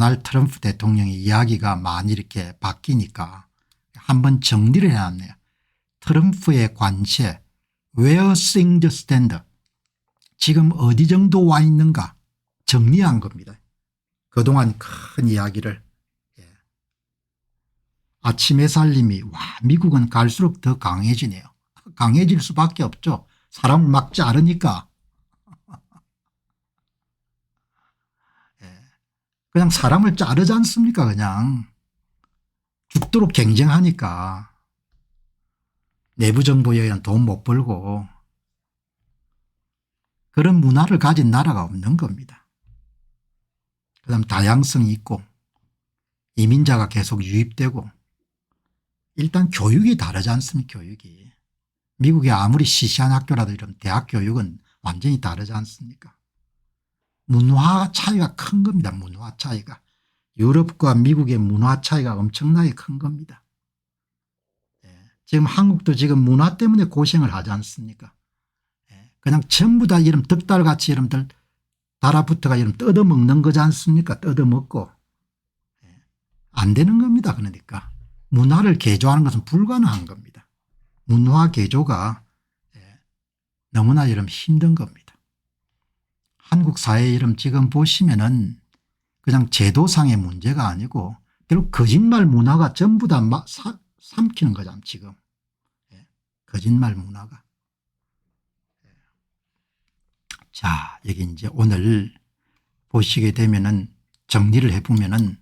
도널드 트럼프 대통령의 이야기가 많이 이렇게 바뀌니까 한번 정리를 해놨네요. 트럼프의 관세 Where things stand 지금 어디 정도 와 있는가 정리한 겁니다. 그동안 큰 이야기를. 아침 햇살님이 와 미국은 갈수록 더 강해지네요. 강해질 수밖에 없죠. 사람을 막 자르니까. 그냥 사람을 자르지 않습니까? 그냥 죽도록 경쟁하니까 내부 정보에 의한 돈 못 벌고 그런 문화를 가진 나라가 없는 겁니다. 그다음 다양성이 있고 이민자가 계속 유입되고 일단 교육이 다르지 않습니까? 교육이. 미국이 아무리 시시한 학교라도 이런 대학 교육은 완전히 다르지 않습니까? 문화 차이가 큰 겁니다. 문화 차이가. 유럽과 미국의 문화 차이가 엄청나게 큰 겁니다. 지금 한국도 지금 문화 때문에 고생을 하지 않습니까? 그냥 전부 다 이런 덕달같이 이름들 달아붙어가 이름 뜯어먹는 거지 않습니까? 뜯어먹고. 안 되는 겁니다. 그러니까 문화를 개조하는 것은 불가능한 겁니다. 문화 개조가 너무나 이름 힘든 겁니다. 한국 사회 이름 지금 보시면은 그냥 제도상의 문제가 아니고 결국 거짓말 문화가 전부 다 삼키는 거잖아요. 지금. 거짓말 문화가. 자, 여기 이제 오늘 보시게 되면은 정리를 해보면은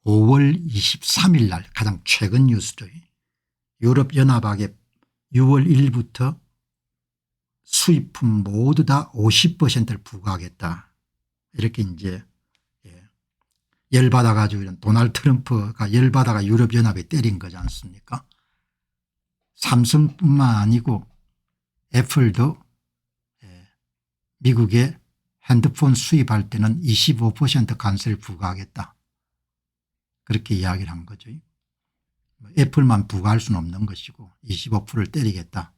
5월 23일 날 가장 최근 뉴스죠. 유럽연합하게 6월 1일부터 수입품 모두 다 50%를 부과하겠다. 이렇게 이제 열받아 가지고 이런 도널드 트럼프가 열받아가 유럽연합에 때린 거지 않습니까? 삼성뿐만 아니고 애플도 미국에 핸드폰 수입할 때는 25% 관세를 부과하겠다. 그렇게 이야기를 한 거죠. 애플만 부과할 수는 없는 것이고 25%를 때리겠다.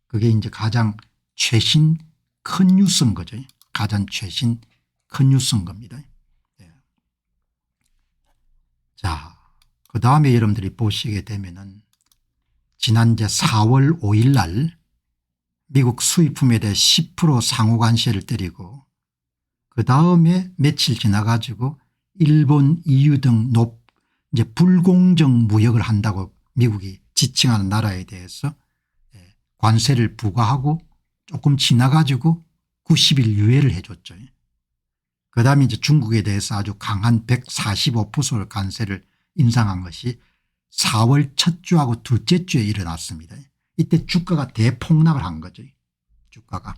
그게 이제 가장 최신 큰 뉴스인 거죠. 가장 최신 큰 뉴스인 겁니다. 자, 그 다음에 여러분들이 보시게 되면은 지난 이제 4월 5일 날 미국 수입품에 대해 10% 상호관세를 때리고 그 다음에 며칠 지나 가지고 일본, EU 등 이제 불공정 무역을 한다고 미국이 지칭하는 나라에 대해서 관세를 부과하고 조금 지나 가지고 90일 유예를 해 줬죠. 그 다음에 이제 중국에 대해서 아주 강한 145% 관세를 인상한 것이 4월 첫 주하고 둘째 주에 일어났습니다. 이때 주가가 대폭락을 한 거죠. 주가가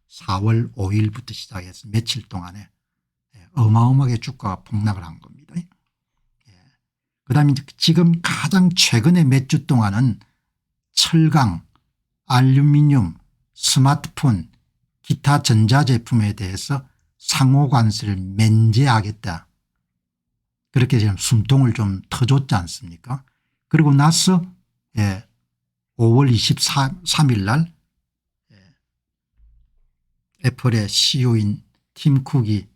4월 5일부터 시작해서 며칠 동안에 어마어마하게 주가가 폭락을 한 겁니다. 그다음에 지금 가장 최근에 몇 주 동안은 철강, 알루미늄, 스마트폰, 기타 전자제품에 대해서 상호관세를 면제하겠다. 그렇게 지금 숨통을 좀 터줬지 않습니까? 그리고 나서 5월 23일 날 애플의 CEO인 팀 쿡이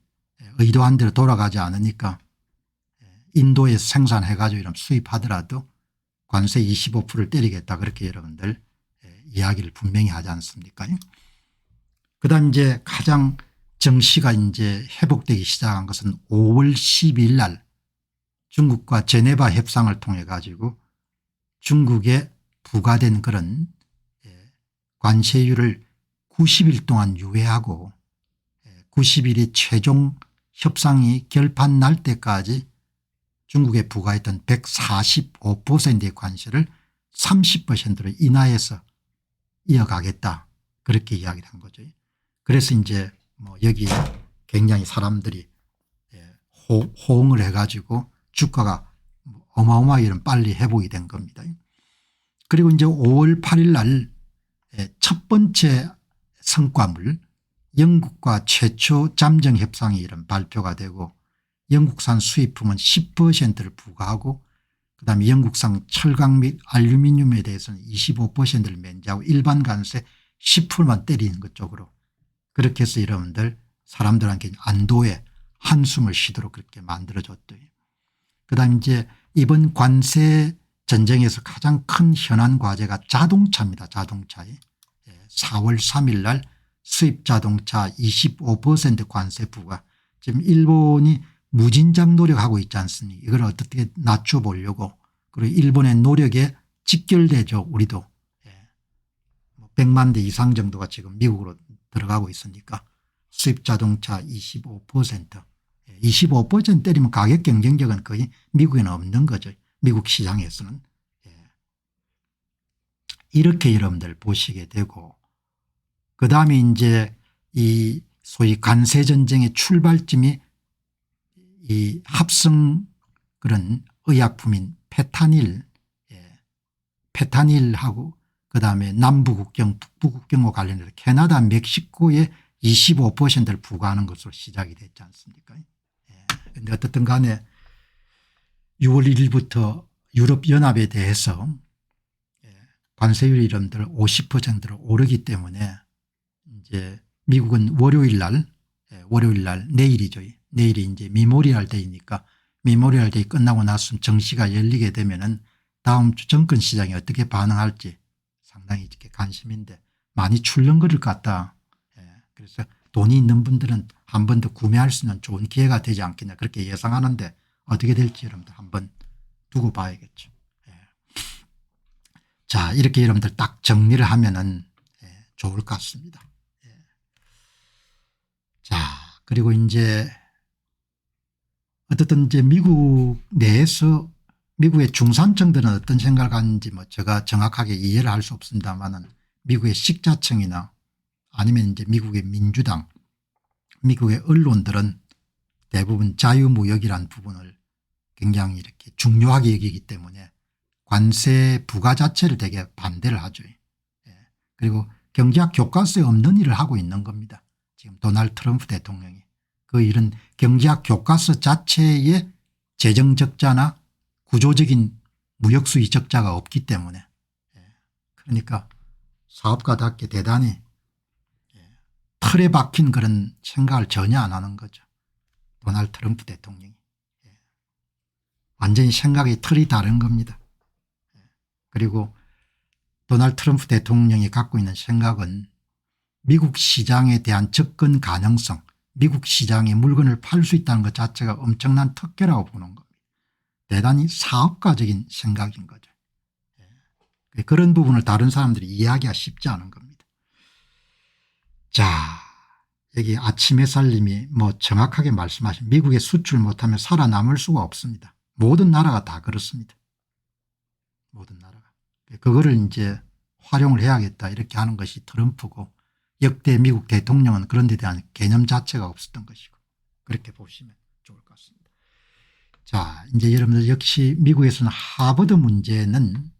의도한 대로 돌아가지 않으니까 인도에서 생산해 가지고 이런 수입하더라도 관세 25%를 때리겠다. 그렇게 여러분들 이야기를 분명히 하지 않습니까? 그다음 이제 가장 정시가 이제 회복되기 시작한 것은 5월 12일 날 중국과 제네바 협상을 통해 가지고 중국에 부과된 그런 관세율을 90일 동안 유예하고 90일이 최종 협상이 결판 날 때까지 중국에 부과했던 145%의 관세를 30%로 인하해서 이어가겠다. 그렇게 이야기를 한 거죠. 그래서 이제 뭐 여기 굉장히 사람들이 호응을 해 가지고 주가가 어마어마하게 이런 빨리 회복이 된 겁니다. 그리고 이제 5월 8일 날 첫 번째 성과물 영국과 최초 잠정 협상이 이런 발표가 되고 영국산 수입품은 10%를 부과하고 그다음에 영국산 철강 및 알루미늄에 대해서는 25%를 면제하고 일반 관세 10%만 때리는 것 쪽으로 그렇게 해서 여러분들 사람들한테 안도의 한숨을 쉬도록 그렇게 만들어줬대요. 그다음 이제 이번 관세 전쟁에서 가장 큰 현안 과제가 자동차입니다. 자동차에 4월 3일 날 수입 자동차 25% 관세 부과. 지금 일본이 무진장 노력하고 있지 않습니까? 이걸 어떻게 낮춰보려고. 그리고 일본의 노력에 직결되죠. 우리도 100만 대 이상 정도가 지금 미국으로 들어가고 있으니까 수입 자동차 25% 25% 때리면 가격 경쟁력은 거의 미국에는 없는 거죠. 미국 시장에서는. 이렇게 여러분들 보시게 되고, 그다음에 이제 이 소위 관세전쟁의 출발점이 이 합성 그런 의약품인 페타닐하고 그다음에 남부국경 북부국경과 관련해서 캐나다 멕시코에 25%를 부과하는 것으로 시작이 됐지 않습니까? 그런데 어떻든 간에 6월 1일부터 유럽연합에 대해서 관세율이 여러분들 50%로 오르기 때문에 이제 미국은 월요일 날 내일이죠. 내일이 이제 미모리얼 데이니까 미모리얼 데이 끝나고 나서 정시가 열리게 되면은 다음 주 정권 시장이 어떻게 반응할지 상당히 이렇게 관심인데 많이 출렁거릴 것 같다. 그래서 돈이 있는 분들은 한 번 더 구매할 수 있는 좋은 기회가 되지 않겠냐 그렇게 예상하는데 어떻게 될지 여러분들 한번 두고 봐야겠죠. 자, 이렇게 여러분들 딱 정리를 하면은 좋을 것 같습니다. 자, 그리고 이제 어떻든 이제 미국 내에서 미국의 중산층들은 어떤 생각을 하는지 뭐 제가 정확하게 이해를 할 수 없습니다만은 미국의 식자층이나 아니면 이제 미국의 민주당, 미국의 언론들은 대부분 자유무역이라는 부분을 굉장히 이렇게 중요하게 여기기 때문에 관세 부과 자체를 되게 반대를 하죠. 그리고 경제학 교과서에 없는 일을 하고 있는 겁니다. 지금 도널드 트럼프 대통령이. 그 일은 경제학 교과서 자체에 재정 적자나 구조적인 무역 수익 적자가 없기 때문에 그러니까 사업가답게 대단히 틀에 박힌 그런 생각을 전혀 안 하는 거죠. 도널드 트럼프 대통령이. 완전히 생각이 틀이 다른 겁니다. 그리고 도널드 트럼프 대통령이 갖고 있는 생각은 미국 시장에 대한 접근 가능성, 미국 시장에 물건을 팔 수 있다는 것 자체가 엄청난 특혜라고 보는 겁니다. 대단히 사업가적인 생각인 거죠. 그런 부분을 다른 사람들이 이해하기가 쉽지 않은 겁니다. 자, 여기 아침 햇살님이 뭐 정확하게 말씀하신 미국에 수출 못하면 살아남을 수가 없습니다. 모든 나라가 다 그렇습니다. 모든 나라가. 그거를 이제 활용을 해야겠다 이렇게 하는 것이 트럼프고 역대 미국 대통령은 그런 데 대한 개념 자체가 없었던 것이고 그렇게 보시면 좋을 것 같습니다. 자, 이제 여러분들 역시 미국에서는 하버드 문제는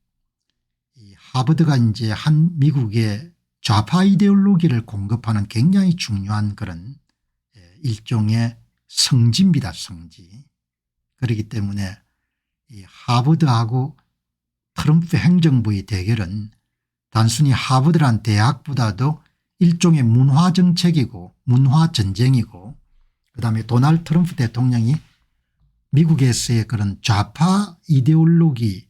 이 하버드가 이제 한 미국의 좌파 이데올로기를 공급하는 굉장히 중요한 그런 일종의 성지입니다. 성지. 그렇기 때문에 이 하버드하고 트럼프 행정부의 대결은 단순히 하버드란 대학보다도 일종의 문화 정책이고 문화 전쟁이고 그다음에 도널드 트럼프 대통령이 미국에서의 그런 좌파 이데올로기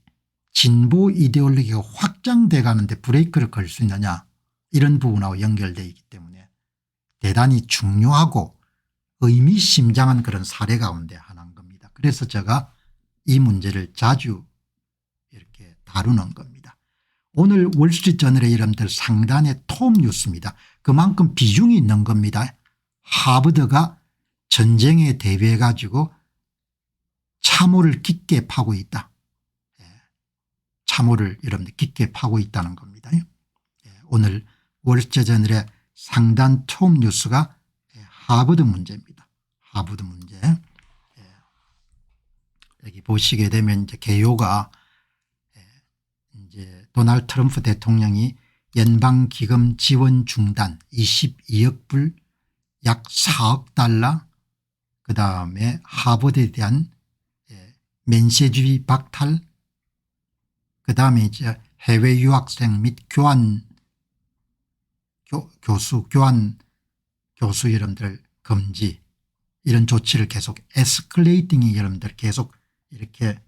진보 이데올로기가 확장돼 가는데 브레이크를 걸 수 있느냐 이런 부분하고 연결되어 있기 때문에 대단히 중요하고 의미심장한 그런 사례 가운데 하나인 겁니다. 그래서 제가 이 문제를 자주 이렇게 다루는 겁니다. 오늘 월스트리트저널의 여러분들 상단에 톱 뉴스입니다. 그만큼 비중이 있는 겁니다. 하버드가 전쟁에 대비해 가지고 참호를 깊게 파고 있다. 참호를 여러분들 깊게 파고 있다는 겁니다. 오늘 월스트리트저널의 상단 톱 뉴스가 하버드 문제입니다. 하버드 문제. 여기 보시게 되면 이제 개요가 이제 도널드 트럼프 대통령이 연방기금 지원 중단 22억 불 약 4억 달러 그다음에 하버드에 대한 면세주의 박탈 그다음에 이제 해외 유학생 및 교수 여러분들 금지 이런 조치를 계속 에스컬레이팅이 여러분들 계속 이렇게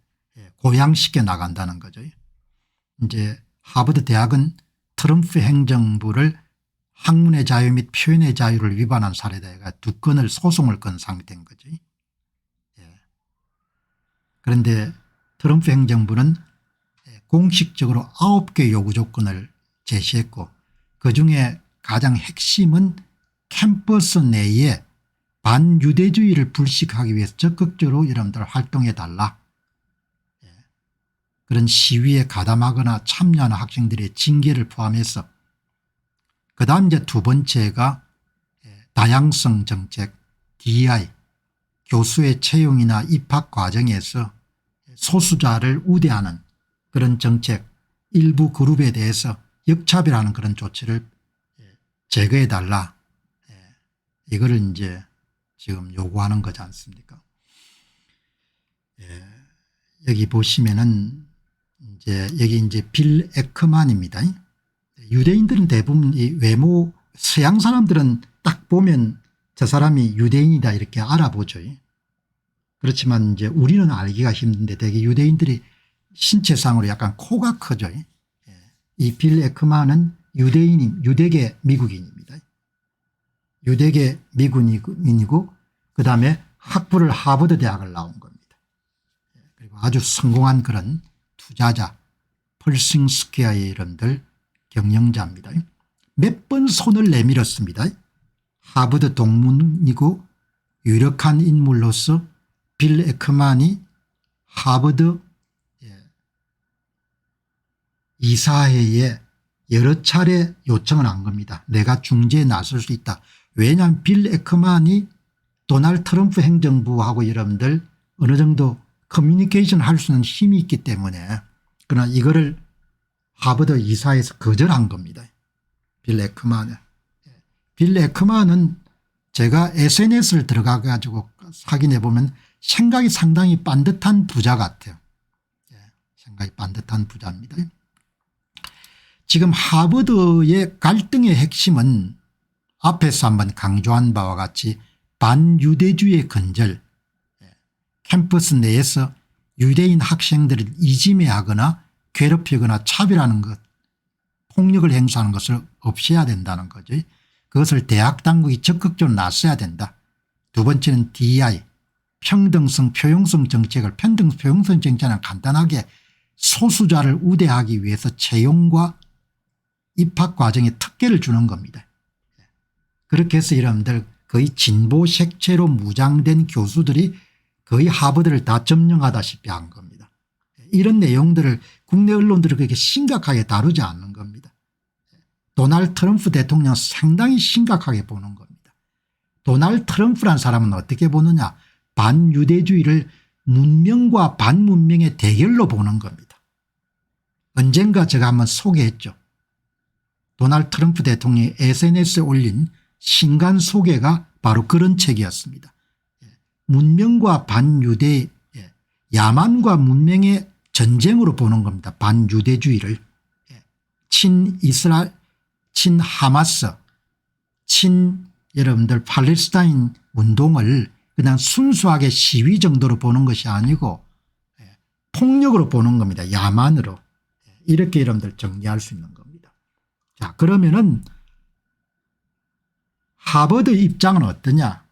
고양시켜 나간다는 거죠. 이제 하버드 대학은 트럼프 행정부를 학문의 자유 및 표현의 자유를 위반한 사례다가 2건을 소송을 건 상태인 거죠. 그런데 트럼프 행정부는 공식적으로 9개 요구 조건을 제시했고 그중에 가장 핵심은 캠퍼스 내에 반유대주의를 불식하기 위해서 적극적으로 여러분들 활동해 달라. 그런 시위에 가담하거나 참여하는 학생들의 징계를 포함해서 그다음 이제 2번째가 다양성 정책 DEI 교수의 채용이나 입학 과정에서 소수자를 우대하는 그런 정책 일부 그룹에 대해서 역차별하는 그런 조치를 제거해 달라. 이거를 이제 지금 요구하는 거지 않습니까? 여기 보시면은 여기 이제 빌 에크만입니다. 유대인들은 대부분 이 외모 서양 사람들은 딱 보면 저 사람이 유대인이다 이렇게 알아보죠. 그렇지만 이제 우리는 알기가 힘든데 대개 유대인들이 신체상으로 약간 코가 크죠. 이 빌 에크만은 유대계 미국인입니다. 유대계 미국인이고 그다음에 학부를 하버드 대학을 나온 겁니다. 그리고 아주 성공한 그런 투자자 펄싱 스퀘어의 이름들 경영자입니다. 몇 번 손을 내밀었습니다. 하버드 동문이고 유력한 인물로서 빌 에크만이 하버드 이사회에 여러 차례 요청을 한 겁니다. 내가 중재에 나설 수 있다. 왜냐하면 빌 에크만이 도널드 트럼프 행정부하고 여러분들 어느 정도 커뮤니케이션 할 수 있는 힘이 있기 때문에 그러나 이거를 하버드 이사회에서 거절한 겁니다. 빌 에크만은. 빌 에크만은 제가 SNS를 들어가 가지고 확인해 보면 생각이 상당히 반듯한 부자 같아요. 생각이 반듯한 부자입니다. 지금 하버드의 갈등의 핵심은 앞에서 한번 강조한 바와 같이 반유대주의 건절 캠퍼스 내에서 유대인 학생들을 이지매하거나 괴롭히거나 차별하는 것 폭력을 행사하는 것을 없애야 된다는 거죠. 그것을 대학 당국이 적극적으로 나서야 된다. 2번째는 DEI 평등성 표용성 정책을 평등성 표용성 정책은 간단하게 소수자를 우대하기 위해서 채용과 입학 과정에 특혜를 주는 겁니다. 그렇게 해서 여러분들 거의 진보 색채로 무장된 교수들이 거의 하버드를 다 점령하다시피 한 겁니다. 이런 내용들을 국내 언론들이 그렇게 심각하게 다루지 않는 겁니다. 도널드 트럼프 대통령 상당히 심각하게 보는 겁니다. 도널드 트럼프란 사람은 어떻게 보느냐 반유대주의를 문명과 반문명의 대결로 보는 겁니다. 언젠가 제가 한번 소개했죠. 도널드 트럼프 대통령이 SNS에 올린 신간 소개가 바로 그런 책이었습니다. 문명과 반유대 야만과 문명의 전쟁으로 보는 겁니다. 반유대주의를 친이스라엘 친하마스 여러분들 팔레스타인 운동을 그냥 순수하게 시위 정도로 보는 것이 아니고 폭력으로 보는 겁니다. 야만으로. 이렇게 여러분들 정리할 수 있는 겁니다. 자, 그러면은 하버드 입장은 어떠냐?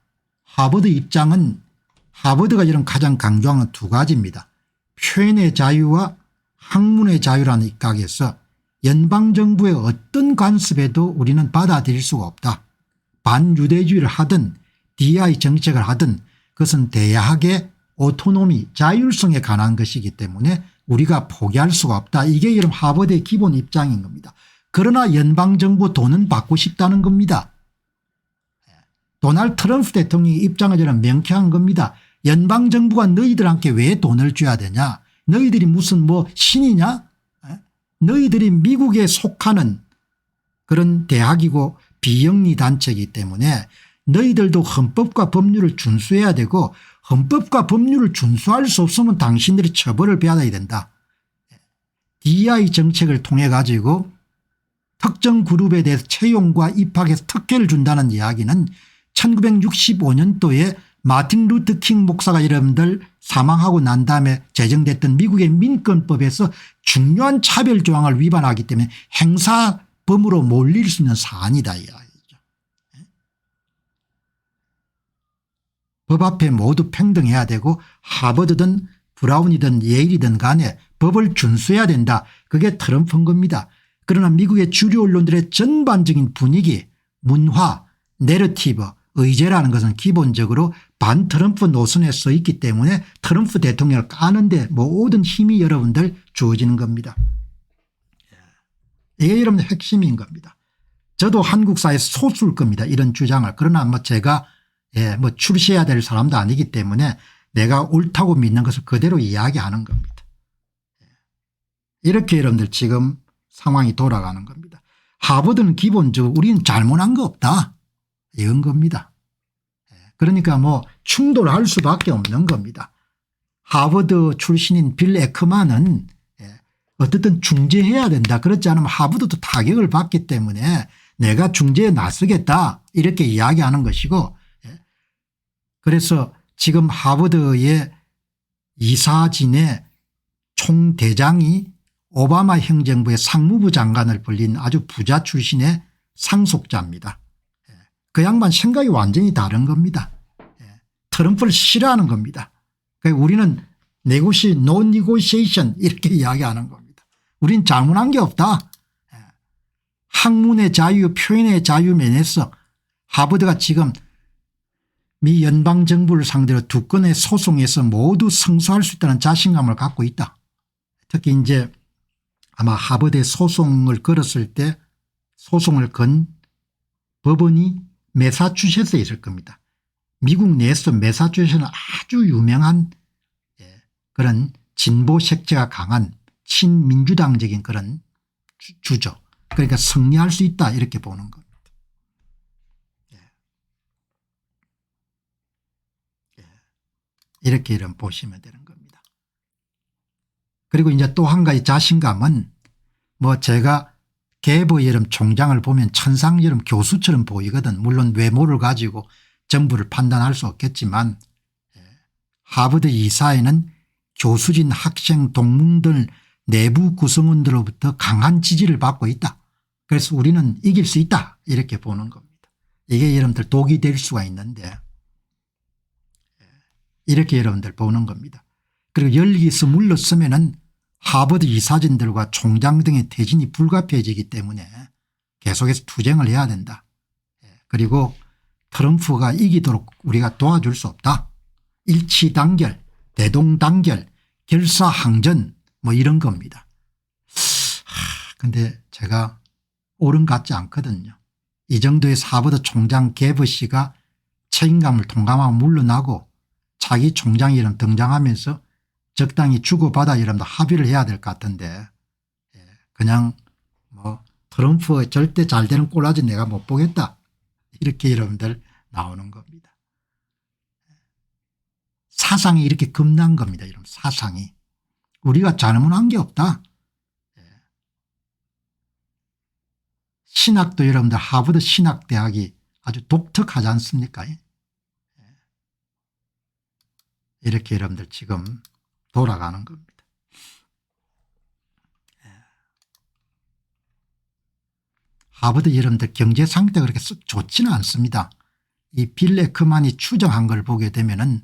하버드 입장은 하버드가 이런 가장 강조하는 2가지입니다. 표현의 자유와 학문의 자유라는 입각에서 연방정부의 어떤 간섭에도 우리는 받아들일 수가 없다. 반유대주의를 하든 DEI 정책을 하든 그것은 대학의 오토노미 자율성에 관한 것이기 때문에 우리가 포기할 수가 없다. 이게 이런 하버드의 기본 입장인 겁니다. 그러나 연방정부 돈은 받고 싶다는 겁니다. 도널드 트럼프 대통령의 입장을 저는 명쾌한 겁니다. 연방정부가 너희들한테 왜 돈을 줘야 되냐. 너희들이 무슨 뭐 신이냐. 너희들이 미국에 속하는 그런 대학이고 비영리 단체이기 때문에 너희들도 헌법과 법률을 준수해야 되고 헌법과 법률을 준수할 수 없으면 당신들이 처벌을 받아야 된다. DEI 정책을 통해 가지고 특정 그룹에 대해서 채용과 입학에서 특혜를 준다는 이야기는 1965년도에 마틴 루터 킹 목사가 여러분들 사망하고 난 다음에 제정됐던 미국의 민권법에서 중요한 차별 조항을 위반하기 때문에 행사범으로 몰릴 수 있는 사안이다 이 이야기죠. 법 앞에 모두 평등해야 되고 하버드든 브라운이든 예일이든 간에 법을 준수해야 된다. 그게 트럼프인 겁니다. 그러나 미국의 주류 언론들의 전반적인 분위기, 문화, 내러티브, 의제라는 것은 기본적으로 반트럼프 노선에 서 있기 때문에 트럼프 대통령을 까는데 모든 힘이 여러분들 주어지는 겁니다. 이게 여러분들 핵심인 겁니다. 저도 한국사에 소수일 겁니다. 이런 주장을. 그러나 뭐 제가 출시해야 될 사람도 아니기 때문에 내가 옳다고 믿는 것을 그대로 이야기하는 겁니다. 이렇게 여러분들 지금 상황이 돌아가는 겁니다. 하버드는 기본적으로 우리는 잘못한 거 없다. 이건 겁니다. 그러니까 뭐 충돌할 수밖에 없는 겁니다. 하버드 출신인 빌 에크만은 어떻든 중재해야 된다. 그렇지 않으면 하버드도 타격을 받기 때문에 내가 중재에 나서겠다 이렇게 이야기하는 것이고, 그래서 지금 하버드의 이사진의 총대장이 오바마 행정부의 상무부 장관을 벌린 아주 부자 출신의 상속자입니다. 그 양반 생각이 완전히 다른 겁니다. 트럼프를 싫어하는 겁니다. 그러니까 우리는 노 니고시에이션 이렇게 이야기하는 겁니다. 우린 잘못한 게 없다. 학문의 자유, 표현의 자유 면에서 하버드가 지금 미 연방정부를 상대로 2건의 소송에서 모두 승소할 수 있다는 자신감을 갖고 있다. 특히 이제 아마 하버드에 소송을 걸었을 때 소송을 건 법원이 매사추세츠에 있을 겁니다. 미국 내에서 매사추세츠는 아주 유명한 그런 진보 색채가 강한 친민주당적인 그런 주죠. 그러니까 승리할 수 있다 이렇게 보는 겁니다. 이렇게 보시면 되는 겁니다. 그리고 이제 또 한 가지 자신감은 뭐 제가 개버 여름 총장을 보면 천상 여름 교수처럼 보이거든. 물론 외모를 가지고 정부를 판단할 수 없겠지만 하버드 이사회는 교수진 학생 동문들 내부 구성원들로부터 강한 지지를 받고 있다. 그래서 우리는 이길 수 있다 이렇게 보는 겁니다. 이게 여러분들 독이 될 수가 있는데 이렇게 여러분들 보는 겁니다. 그리고 여기서 물러서면은 하버드 이사진들과 총장 등의 퇴진이 불가피해지기 때문에 계속해서 투쟁을 해야 된다. 그리고 트럼프가 이기도록 우리가 도와줄 수 없다. 일치단결, 대동단결, 결사항전 뭐 이런 겁니다. 근데 제가 옳은 것 같지 않거든요. 이 정도에서 하버드 총장 게버 씨가 책임감을 통감하고 물러나고 자기 총장이 이름 등장하면서 적당히 주고받아 이러면 합의를 해야 될 것 같은데 그냥 뭐 트럼프 절대 잘 되는 꼴라지 내가 못 보겠다 이렇게 여러분들 나오는 겁니다. 사상이 이렇게 겁난 겁니다. 여러분 사상이. 우리가 잘못한 게 없다. 신학도 여러분들 하버드 신학대학이 아주 독특하지 않습니까? 이렇게 여러분들 지금 돌아가는 겁니다. 하버드 여러분들 경제 상태가 그렇게 좋지는 않습니다. 이 빌 에크만이 추정한 걸 보게 되면은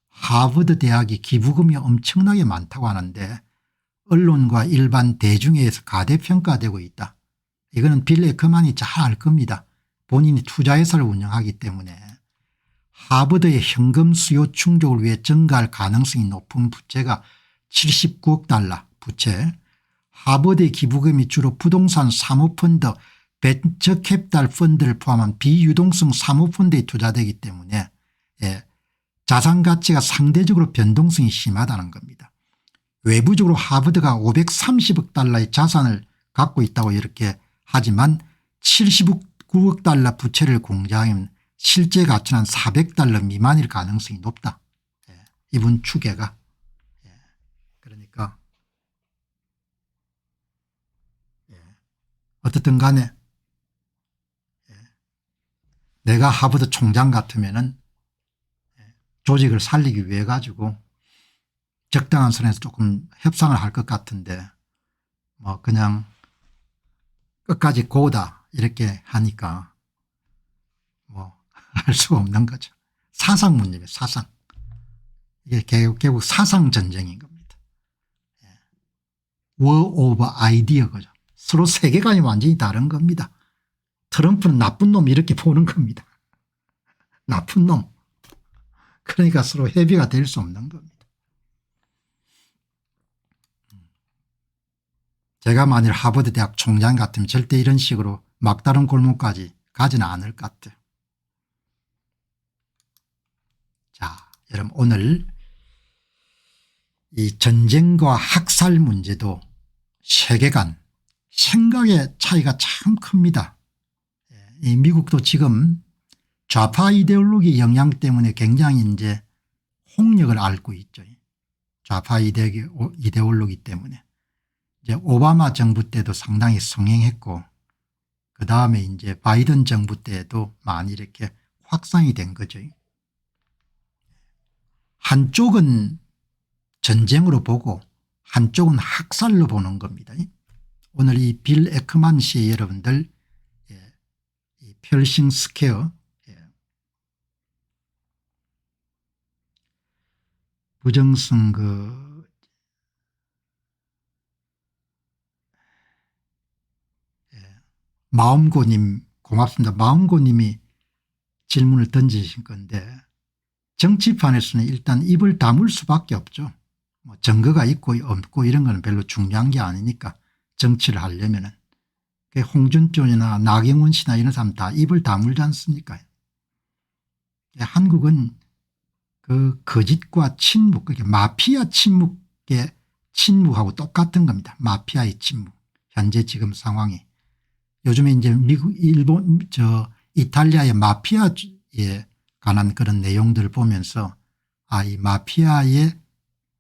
하버드 대학이 기부금이 엄청나게 많다고 하는데 언론과 일반 대중에 의해서 가대평가되고 있다. 이거는 빌 에크만이 잘 알 겁니다. 본인이 투자회사를 운영하기 때문에 하버드의 현금 수요 충족을 위해 증가할 가능성이 높은 부채가 79억 달러 부채, 하버드의 기부금이 주로 부동산 사모펀드 벤처캐피탈 펀드를 포함한 비유동성 사모펀드에 투자되기 때문에 자산 가치가 상대적으로 변동성이 심하다는 겁니다. 외부적으로 하버드가 530억 달러의 자산을 갖고 있다고 이렇게 하지만 79억 달러 부채를 공개하면 실제 가치는 400달러 미만일 가능성이 높다. 이분 추계가. 그러니까 어떻든 간에 내가 하버드 총장 같으면은 조직을 살리기 위해 가지고 적당한 선에서 조금 협상을 할 것 같은데 뭐 그냥 끝까지 고다 이렇게 하니까 뭐 할 수가 없는 거죠. 사상 문제입니다. 사상. 이게 결국 사상 전쟁인 겁니다. War of idea 거죠. 서로 세계관이 완전히 다른 겁니다. 트럼프는 나쁜 놈 이렇게 보는 겁니다. 나쁜 놈. 그러니까 서로 협의가 될 수 없는 겁니다. 제가 만일 하버드 대학 총장 같으면 절대 이런 식으로 막다른 골목까지 가지는 않을 것 같아요. 자, 여러분 오늘 이 전쟁과 학살 문제도 세계관, 생각의 차이가 참 큽니다. 이 미국도 지금 좌파 이데올로기 영향 때문에 굉장히 이제 홍역을 앓고 있죠. 좌파 이데올로기 때문에. 이제 오바마 정부 때도 상당히 성행했고 그다음에 이제 바이든 정부 때도 많이 이렇게 확산이 된 거죠. 한쪽은 전쟁으로 보고 한쪽은 학살로 보는 겁니다. 오늘 이 빌 에크만 씨 여러분들 이 펠싱 스퀘어 부정선거 마음고님 고맙습니다. 마음고님이 질문을 던지신 건데 정치판에서는 일단 입을 다물 수밖에 없죠. 뭐 증거가 있고 없고 이런 건 별로 중요한 게 아니니까 정치를 하려면은 홍준표나 나경원 씨나 이런 사람 다 입을 다물지 않습니까? 한국은 그 거짓과 침묵, 그게 마피아 침묵의 침묵하고 똑같은 겁니다. 마피아의 침묵. 현재 지금 상황이. 요즘에 이제 미국, 일본, 이탈리아의 마피아에 관한 그런 내용들을 보면서 아, 이 마피아의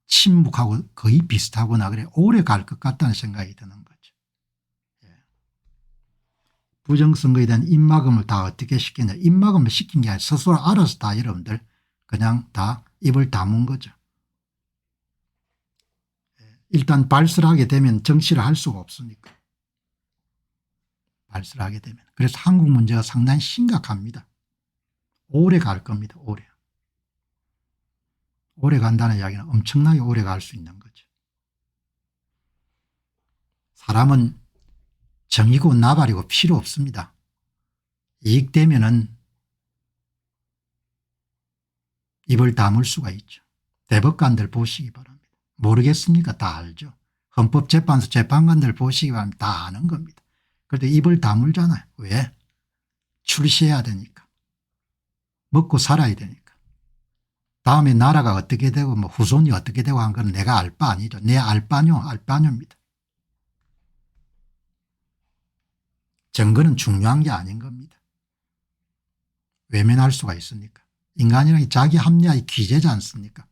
침묵하고 거의 비슷하구나. 그래 오래 갈 것 같다는 생각이 드는 거죠. 부정선거에 대한 입막음을 다 어떻게 시키냐. 입막음을 시킨 게 아니라 스스로 알아서 다 여러분들 그냥 다 입을 다문 거죠. 일단 발설하게 되면 정치를 할 수가 없으니까. 발설하게 되면. 그래서 한국 문제가 상당히 심각합니다. 오래 갈 겁니다. 오래. 오래 간다는 이야기는 엄청나게 오래 갈 수 있는 거죠. 사람은 정이고 나발이고 필요 없습니다. 이익되면은 입을 다물 수가 있죠. 대법관들 보시기 바랍니다. 모르겠습니까? 다 알죠. 헌법재판소 재판관들 보시기 바랍니다. 다 아는 겁니다. 그런데 입을 다물잖아요. 왜? 출시해야 되니까. 먹고 살아야 되니까. 다음에 나라가 어떻게 되고 뭐 후손이 어떻게 되고 한 건 내가 알 바 아니죠. 내 알바뇨입니다. 증거는 중요한 게 아닌 겁니다. 외면할 수가 있으니까. 인간이란 자기 합리화의 기제지 않습니까?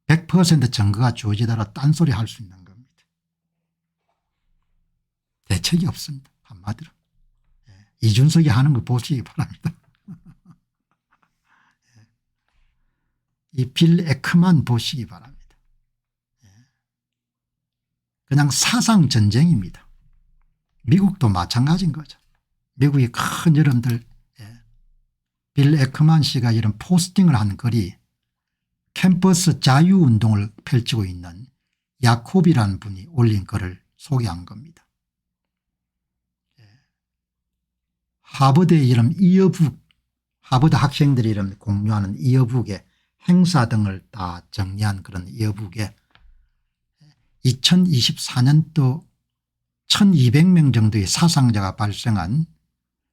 100% 증거가 주어지더라도 딴소리 할 수 있는 겁니다. 대책이 없습니다. 한마디로. 이준석이 하는 거 보시기 바랍니다. 이 빌 에크만 보시기 바랍니다. 그냥 사상 전쟁입니다. 미국도 마찬가지인 거죠. 미국이 큰 여러분들 빌 에크만 씨가 이런 포스팅을 한 글이 캠퍼스 자유운동을 펼치고 있는 야콥이라는 분이 올린 글을 소개한 겁니다. 하버드의 이름 이어북, 하버드 학생들이 이름 공유하는 이어북에 행사 등을 다 정리한 그런 이어북에 2024년도 1200명 정도의 사상자가 발생한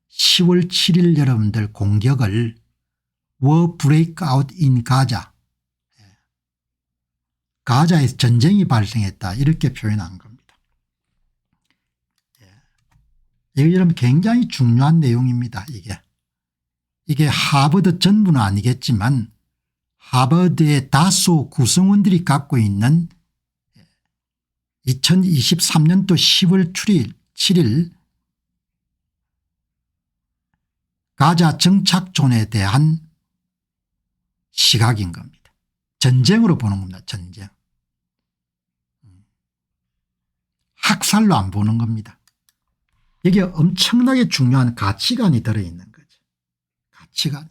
10월 7일 여러분들 공격을 War Breakout in Gaza, 가자에서 전쟁이 발생했다 이렇게 표현한 겁니다. 이게 여러분 굉장히 중요한 내용입니다. 이게 하버드 전부는 아니겠지만 하버드의 다수 구성원들이 갖고 있는 2023년도 10월 7일 가자 정착존에 대한 시각인 겁니다. 전쟁으로 보는 겁니다. 전쟁. 학살로 안 보는 겁니다. 여기에 엄청나게 중요한 가치관이 들어있는 거죠. 가치관이.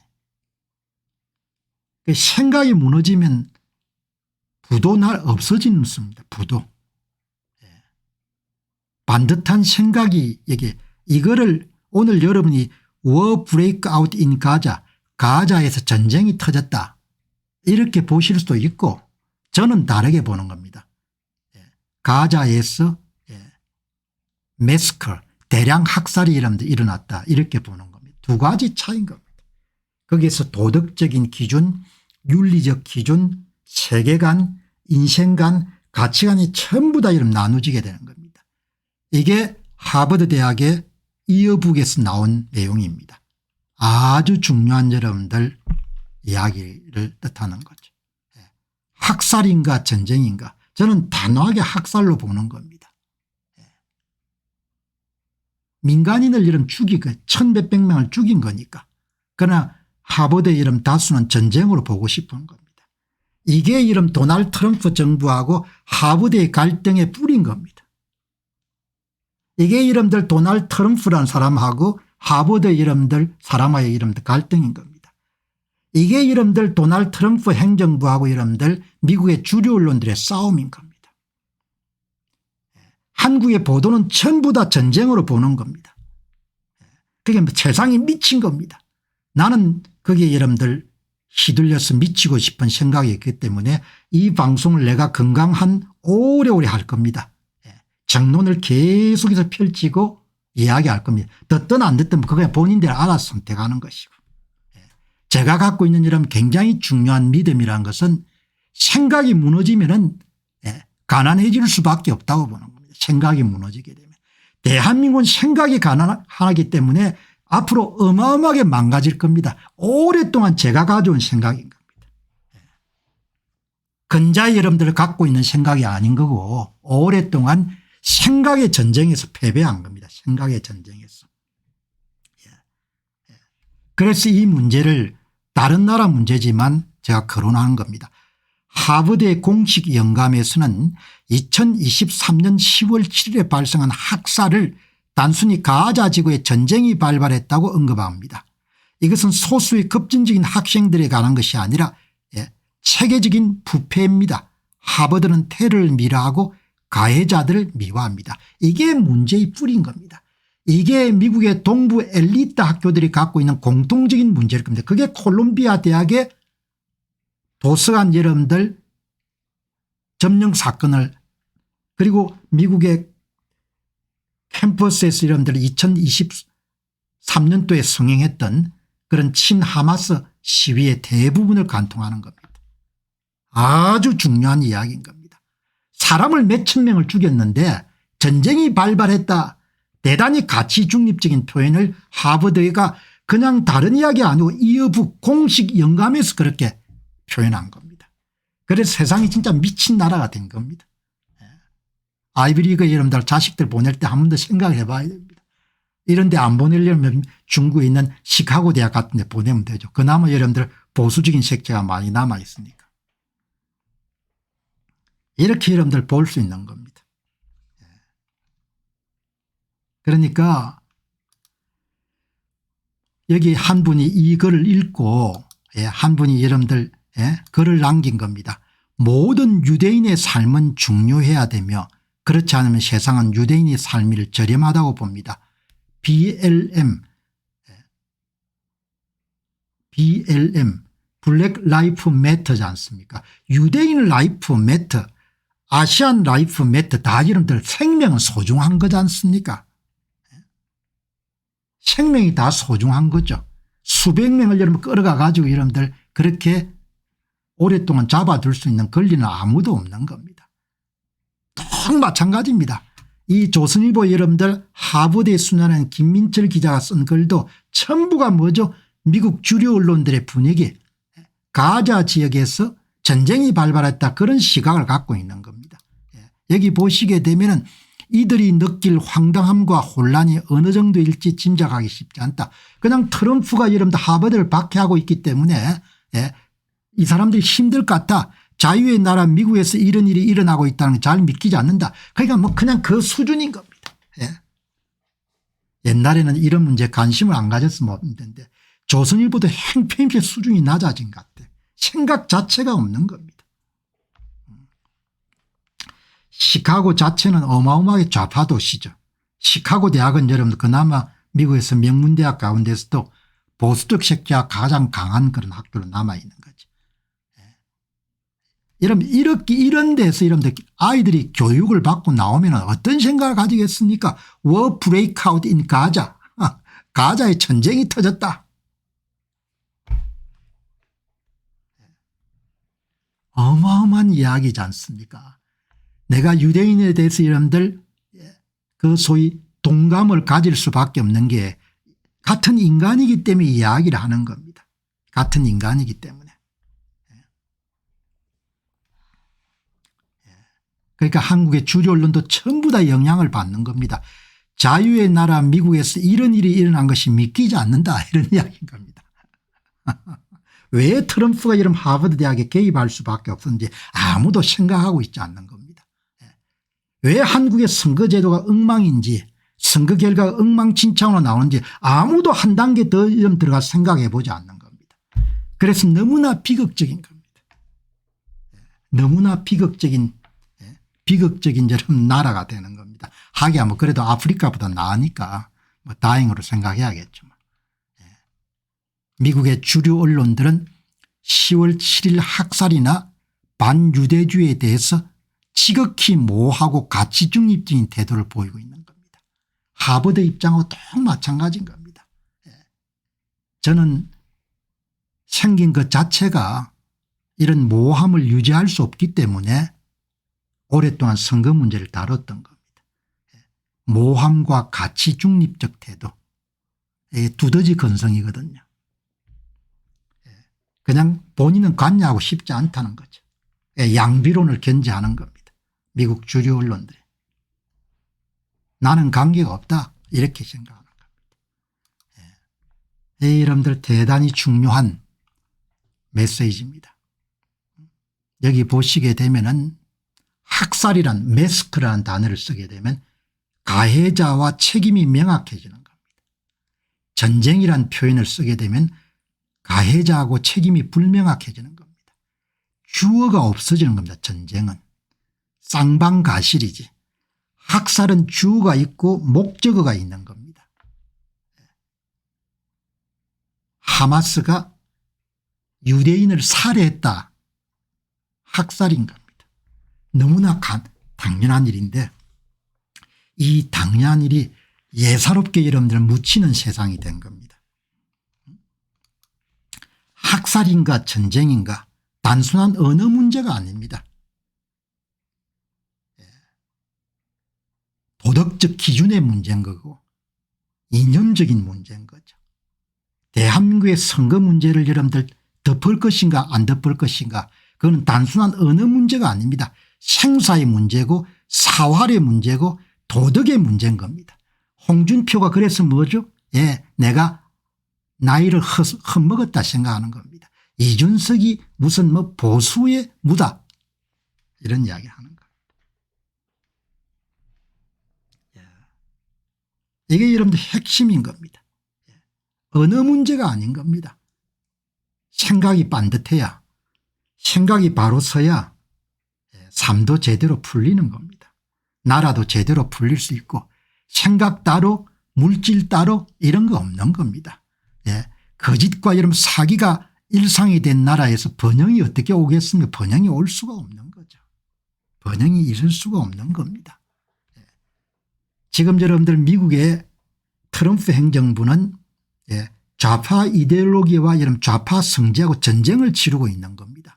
생각이 무너지면 부도 날 없어지는 수입니다. 부도. 반듯한 생각이 여기 이거를 오늘 여러분이 War break out in Gaza, 가자에서 전쟁이 터졌다 이렇게 보실 수도 있고 저는 다르게 보는 겁니다. 가자에서 매스커 대량 학살이 일어났다 이렇게 보는 겁니다. 두 가지 차이인 겁니다. 거기에서 도덕적인 기준, 윤리적 기준, 세계관, 인생관, 가치관이 전부 다 이름 나누지게 되는 겁니다. 이게 하버드 대학의 이어북에서 나온 내용입니다. 아주 중요한 여러분들 이야기를 뜻하는 거죠. 학살인가 전쟁인가 저는 단호하게 학살로 보는 겁니다. 민간인을 이름 죽이고 1,100몇 명을 죽인 거니까. 그러나 하버드의 이름 다수는 전쟁으로 보고 싶은 겁니다. 이게 이름 도널드 트럼프 정부하고 하버드의 갈등의 뿌리인 겁니다. 이게 이름들 도널드 트럼프라는 사람하고 하버드 이름들 사람의 이름들 갈등인 겁니다. 이게 이름들 도널드 트럼프 행정부하고 이름들 미국의 주류 언론들의 싸움인 겁니다. 한국의 보도는 전부 다 전쟁으로 보는 겁니다. 그게 세상이 미친 겁니다. 나는 거기에 여러분들 휘둘려서 미치고 싶은 생각이 있기 때문에 이 방송을 내가 건강한 오래오래 할 겁니다. 정론을 계속해서 펼치고 이야기할 겁니다. 듣든 안 듣든 그게 본인들이 알아서 선택하는 것이고. 제가 갖고 있는 이런 굉장히 중요한 믿음이라는 것은 생각이 무너지면은 가난해질 수밖에 없다고 보는 겁니다. 생각이 무너지게 되면. 대한민국은 생각이 가난하기 때문에 앞으로 어마어마하게 망가질 겁니다. 오랫동안 제가 가져온 생각인 겁니다. 근자의 여러분들 갖고 있는 생각이 아닌 거고 오랫동안 생각의 전쟁에서 패배한 겁니다. 생각의 전쟁에서. 그래서 이 문제를 다른 나라 문제지만 제가 거론하는 겁니다. 하버드의 공식 영감에서는 2023년 10월 7일에 발생한 학살을 단순히 가자 지구에 전쟁이 발발했다고 언급합니다. 이것은 소수의 급진적인 학생들에 관한 것이 아니라 체계적인 부패입니다. 하버드는 테러를 미화하고 가해자들을 미화합니다. 이게 문제의 뿌리인 겁니다. 이게 미국의 동부 엘리트 학교들이 갖고 있는 공통적인 문제일 겁니다. 그게 콜롬비아 대학의 도서관 여러분들 점령 사건을 그리고 미국의 캠퍼스에서 여러분들 2023년도에 성행했던 그런 친하마스 시위의 대부분을 관통하는 겁니다. 아주 중요한 이야기인 겁니다. 사람을 몇천 명을 죽였는데 전쟁이 발발했다. 대단히 가치 중립적인 표현을 하버드가 그냥 다른 이야기 아니고 이어북 공식 영감에서 그렇게 표현한 겁니다. 그래서 세상이 진짜 미친 나라가 된 겁니다. 아이비리그 여러분들 자식들 보낼 때 한 번 더 생각을 해봐야 됩니다. 이런 데 안 보내려면 중국에 있는 시카고 대학 같은 데 보내면 되죠. 그나마 여러분들 보수적인 색채가 많이 남아 있으니까. 이렇게 여러분들 볼 수 있는 겁니다. 그러니까 여기 한 분이 이 글을 읽고 한 분이 여러분들 글을 남긴 겁니다. 모든 유대인의 삶은 중요해야 되며 그렇지 않으면 세상은 유대인의 삶을 저렴하다고 봅니다. BLM 블랙 라이프 매터지 않습니까? 유대인 라이프 매터 아시안 라이프 매터 다 여러분들 생명은 소중한 거지 않습니까? 생명이 다 소중한 거죠. 수백 명을 여러분 끌어가 가지고 여러분들 그렇게 오랫동안 잡아둘 수 있는 권리는 아무도 없는 겁니다. 또 마찬가지입니다. 이 조선일보 여러분들 하버드에 순환한 김민철 기자가 쓴 글도 전부가 뭐죠? 미국 주류 언론들의 분위기 가자 지역에서 전쟁이 발발했다 그런 시각을 갖고 있는 겁니다. 여기 보시게 되면은 이들이 느낄 황당함과 혼란이 어느 정도일지 짐작하기 쉽지 않다. 그냥 트럼프가 여러분들 하버드를 박해하고 있기 때문에 이 사람들이 힘들 것 같다. 자유의 나라 미국에서 이런 일이 일어나고 있다는 걸 잘 믿기지 않는다. 그러니까 뭐 그냥 그 수준인 겁니다. 예. 옛날에는 이런 문제에 관심을 안 가졌으면 없는데 조선일보도 행편없이 수준이 낮아진 것 같아. 생각 자체가 없는 겁니다. 시카고 자체는 어마어마하게 좌파 도시죠. 시카고 대학은 여러분들 그나마 미국에서 명문대학 가운데서도 보수적 색채가 가장 강한 그런 학교로 남아있는 거죠. 여러분 이런 데서 여러분들 아이들이 교육을 받고 나오면 어떤 생각을 가지겠습니까? War breakout in Gaza. 가자에 전쟁이 터졌다. 어마어마한 이야기지 않습니까? 내가 유대인에 대해서 여러분들 그 소위 동감을 가질 수밖에 없는 게 같은 인간이기 때문에 이야기를 하는 겁니다. 같은 인간이기 때문에. 그러니까 한국의 주류 언론도 전부 다 영향을 받는 겁니다. 자유의 나라 미국에서 이런 일이 일어난 것이 믿기지 않는다 이런 이야기인 겁니다. 왜 트럼프가 이런 하버드 대학에 개입할 수밖에 없었는지 아무도 생각하고 있지 않는 겁니다. 왜 한국의 선거제도가 엉망인지 선거 결과가 엉망진창으로 나오는지 아무도 한 단계 더 들어가서 생각해 보지 않는 겁니다. 그래서 너무나 비극적인 겁니다. 너무나 비극적인 저런 나라가 되는 겁니다. 하기야 뭐 그래도 아프리카보다 나으니까 뭐 다행으로 생각해야겠죠. 미국의 주류 언론들은 10월 7일 학살이나 반유대주의에 대해서 지극히 모호하고 가치 중립적인 태도를 보이고 있는 겁니다. 하버드 입장하고 또 마찬가지인 겁니다. 저는 생긴 것 자체가 이런 모호함을 유지할 수 없기 때문에 오랫동안 선거 문제를 다뤘던 겁니다. 모호함과 가치 중립적 태도 두더지 건성이거든요. 그냥 본인은 관여하고 싶지 않다는 거죠. 양비론을 견지하는 겁니다. 미국 주류 언론들이. 나는 관계가 없다 이렇게 생각하는 겁니다. 여러분들 대단히 중요한 메시지입니다. 여기 보시게 되면은 학살이란 매스크라는 단어를 쓰게 되면 가해자와 책임이 명확해지는 겁니다. 전쟁이란 표현을 쓰게 되면 가해자하고 책임이 불명확해지는 겁니다. 주어가 없어지는 겁니다. 전쟁은. 쌍방가실이지. 학살은 주어가 있고 목적어가 있는 겁니다. 하마스가 유대인을 살해했다. 학살인 겁니다. 너무나 당연한 일인데 이 당연한 일이 예사롭게 여러분들 묻히는 세상이 된 겁니다. 학살인가 전쟁인가 단순한 언어 문제가 아닙니다. 도덕적 기준의 문제인 거고 이념적인 문제인 거죠. 대한민국의 선거 문제를 여러분들 덮을 것인가 안 덮을 것인가 그건 단순한 언어 문제가 아닙니다. 생사의 문제고 사활의 문제고 도덕의 문제인 겁니다. 홍준표가 그래서 뭐죠? 내가 나이를 헛먹었다 생각하는 겁니다. 이준석이 무슨 뭐 보수의 무다 이런 이야기 하는 겁니다. 이게 여러분들 핵심인 겁니다. 언어 문제가 아닌 겁니다. 생각이 반듯해야 생각이 바로 서야 삶도 제대로 풀리는 겁니다. 나라도 제대로 풀릴 수 있고 생각 따로 물질 따로 이런 거 없는 겁니다. 거짓과 여러분 사기가 일상이 된 나라에서 번영이 어떻게 오겠습니까? 번영이 올 수가 없는 거죠. 번영이 있을 수가 없는 겁니다. 지금 여러분들 미국의 트럼프 행정부는 좌파 이데올로기와 여러분 좌파 성지하고 전쟁을 치르고 있는 겁니다.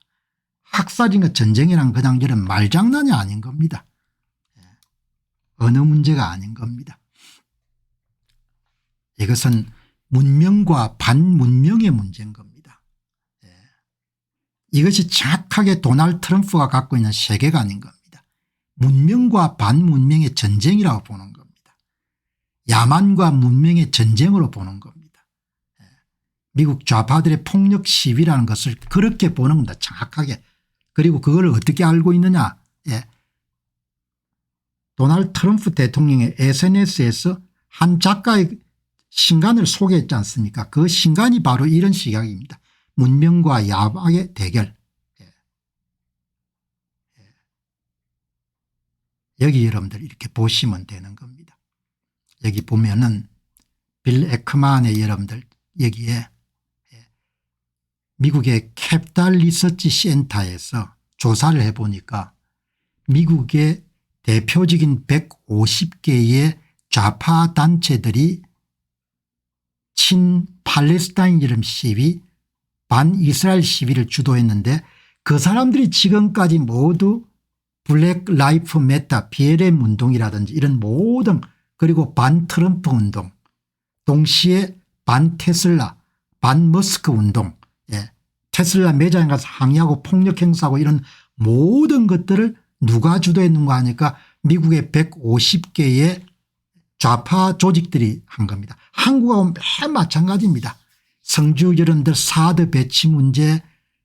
학살이나 전쟁이란 그냥 이런 말장난이 아닌 겁니다. 어느 문제가 아닌 겁니다. 이것은 문명과 반문명의 문제인 겁니다. 이것이 정확하게 도널드 트럼프가 갖고 있는 세계관인 겁니다. 문명과 반문명의 전쟁이라고 보는 겁니다. 야만과 문명의 전쟁으로 보는 겁니다. 미국 좌파들의 폭력 시위라는 것을 그렇게 보는 겁니다. 정확하게. 그리고 그걸 어떻게 알고 있느냐. 예. 도널드 트럼프 대통령의 SNS에서 한 작가의 신간을 소개했지 않습니까? 그 신간이 바로 이런 시각입니다. 문명과 야망의 대결. 여기 여러분들 이렇게 보시면 되는 겁니다. 여기 보면은 빌 에크만의 여러분들 여기에 미국의 캐피탈 리서치 센터에서 조사를 해보니까 미국의 대표적인 150개의 좌파 단체들이 친팔레스타인이름 시위, 반이스라엘 시위를 주도했는데 그 사람들이 지금까지 모두 블랙 라이프 매터 BLM 운동이라든지 이런 모든 그리고 반트럼프 운동 동시에 반테슬라 반머스크 운동 테슬라 매장에 가서 항의하고 폭력 행사하고 이런 모든 것들을 누가 주도했는가 하니까 미국의 150개의 좌파 조직들이 한 겁니다. 한국하고 매우 마찬가지입니다. 성주 여러분들 사드 배치 문제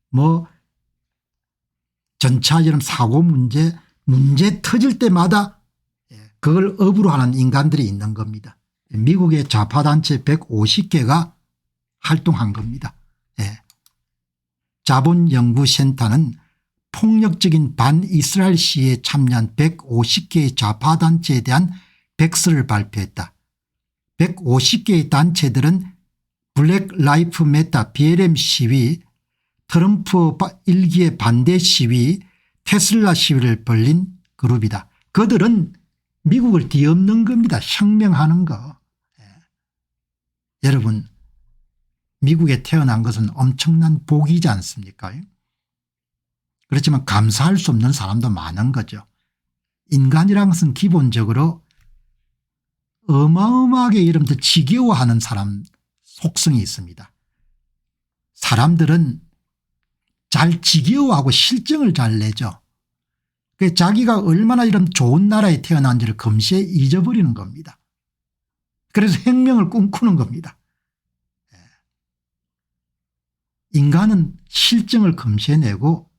뭐 전차 여름 사고 문제 터질 때마다 그걸 업으로 하는 인간들이 있는 겁니다. 미국의 좌파단체 150개가 활동한 겁니다. 자본연구센터는 폭력적인 반이스라엘 시위에 참여한 150개의 좌파단체에 대한 백서를 발표했다. 150개의 단체들은 블랙 라이프 매터 BLM 시위, 트럼프 일기의 반대 시위, 테슬라 시위를 벌린 그룹이다. 그들은 미국을 뒤엎는 겁니다. 혁명하는 거. 여러분 미국에 태어난 것은 엄청난 복이지 않습니까? 그렇지만 감사할 수 없는 사람도 많은 거죠. 인간이란 것은 기본적으로 어마어마하게 여러분들 지겨워하는 사람 속성이 있습니다. 사람들은 잘 지겨워하고 실정을 잘 내죠. 자기가 얼마나 이런 좋은 나라에 태어난지를 금세 잊어버리는 겁니다. 그래서 혁명을 꿈꾸는 겁니다. 인간은 실정을 금세 내고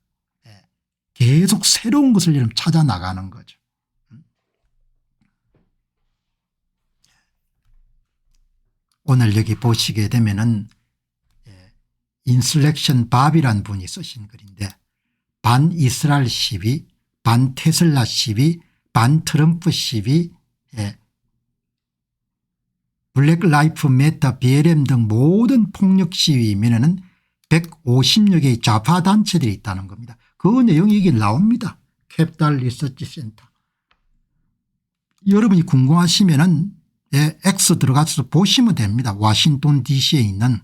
계속 새로운 것을 이런 찾아 나가는 거죠. 오늘 여기 보시게 되면은 인슬렉션 밥이란 분이 쓰신 글인데 반이스라엘 시위, 반테슬라 시위, 반트럼프 시위, 블랙 라이프 매터 BLM 등 모든 폭력 시위면은 150여 개의 좌파 단체들이 있다는 겁니다. 그 내용이 여기 나옵니다. 캐피탈 리서치 센터. 여러분이 궁금하시면은 X 들어가서 보시면 됩니다. 워싱턴 DC에 있는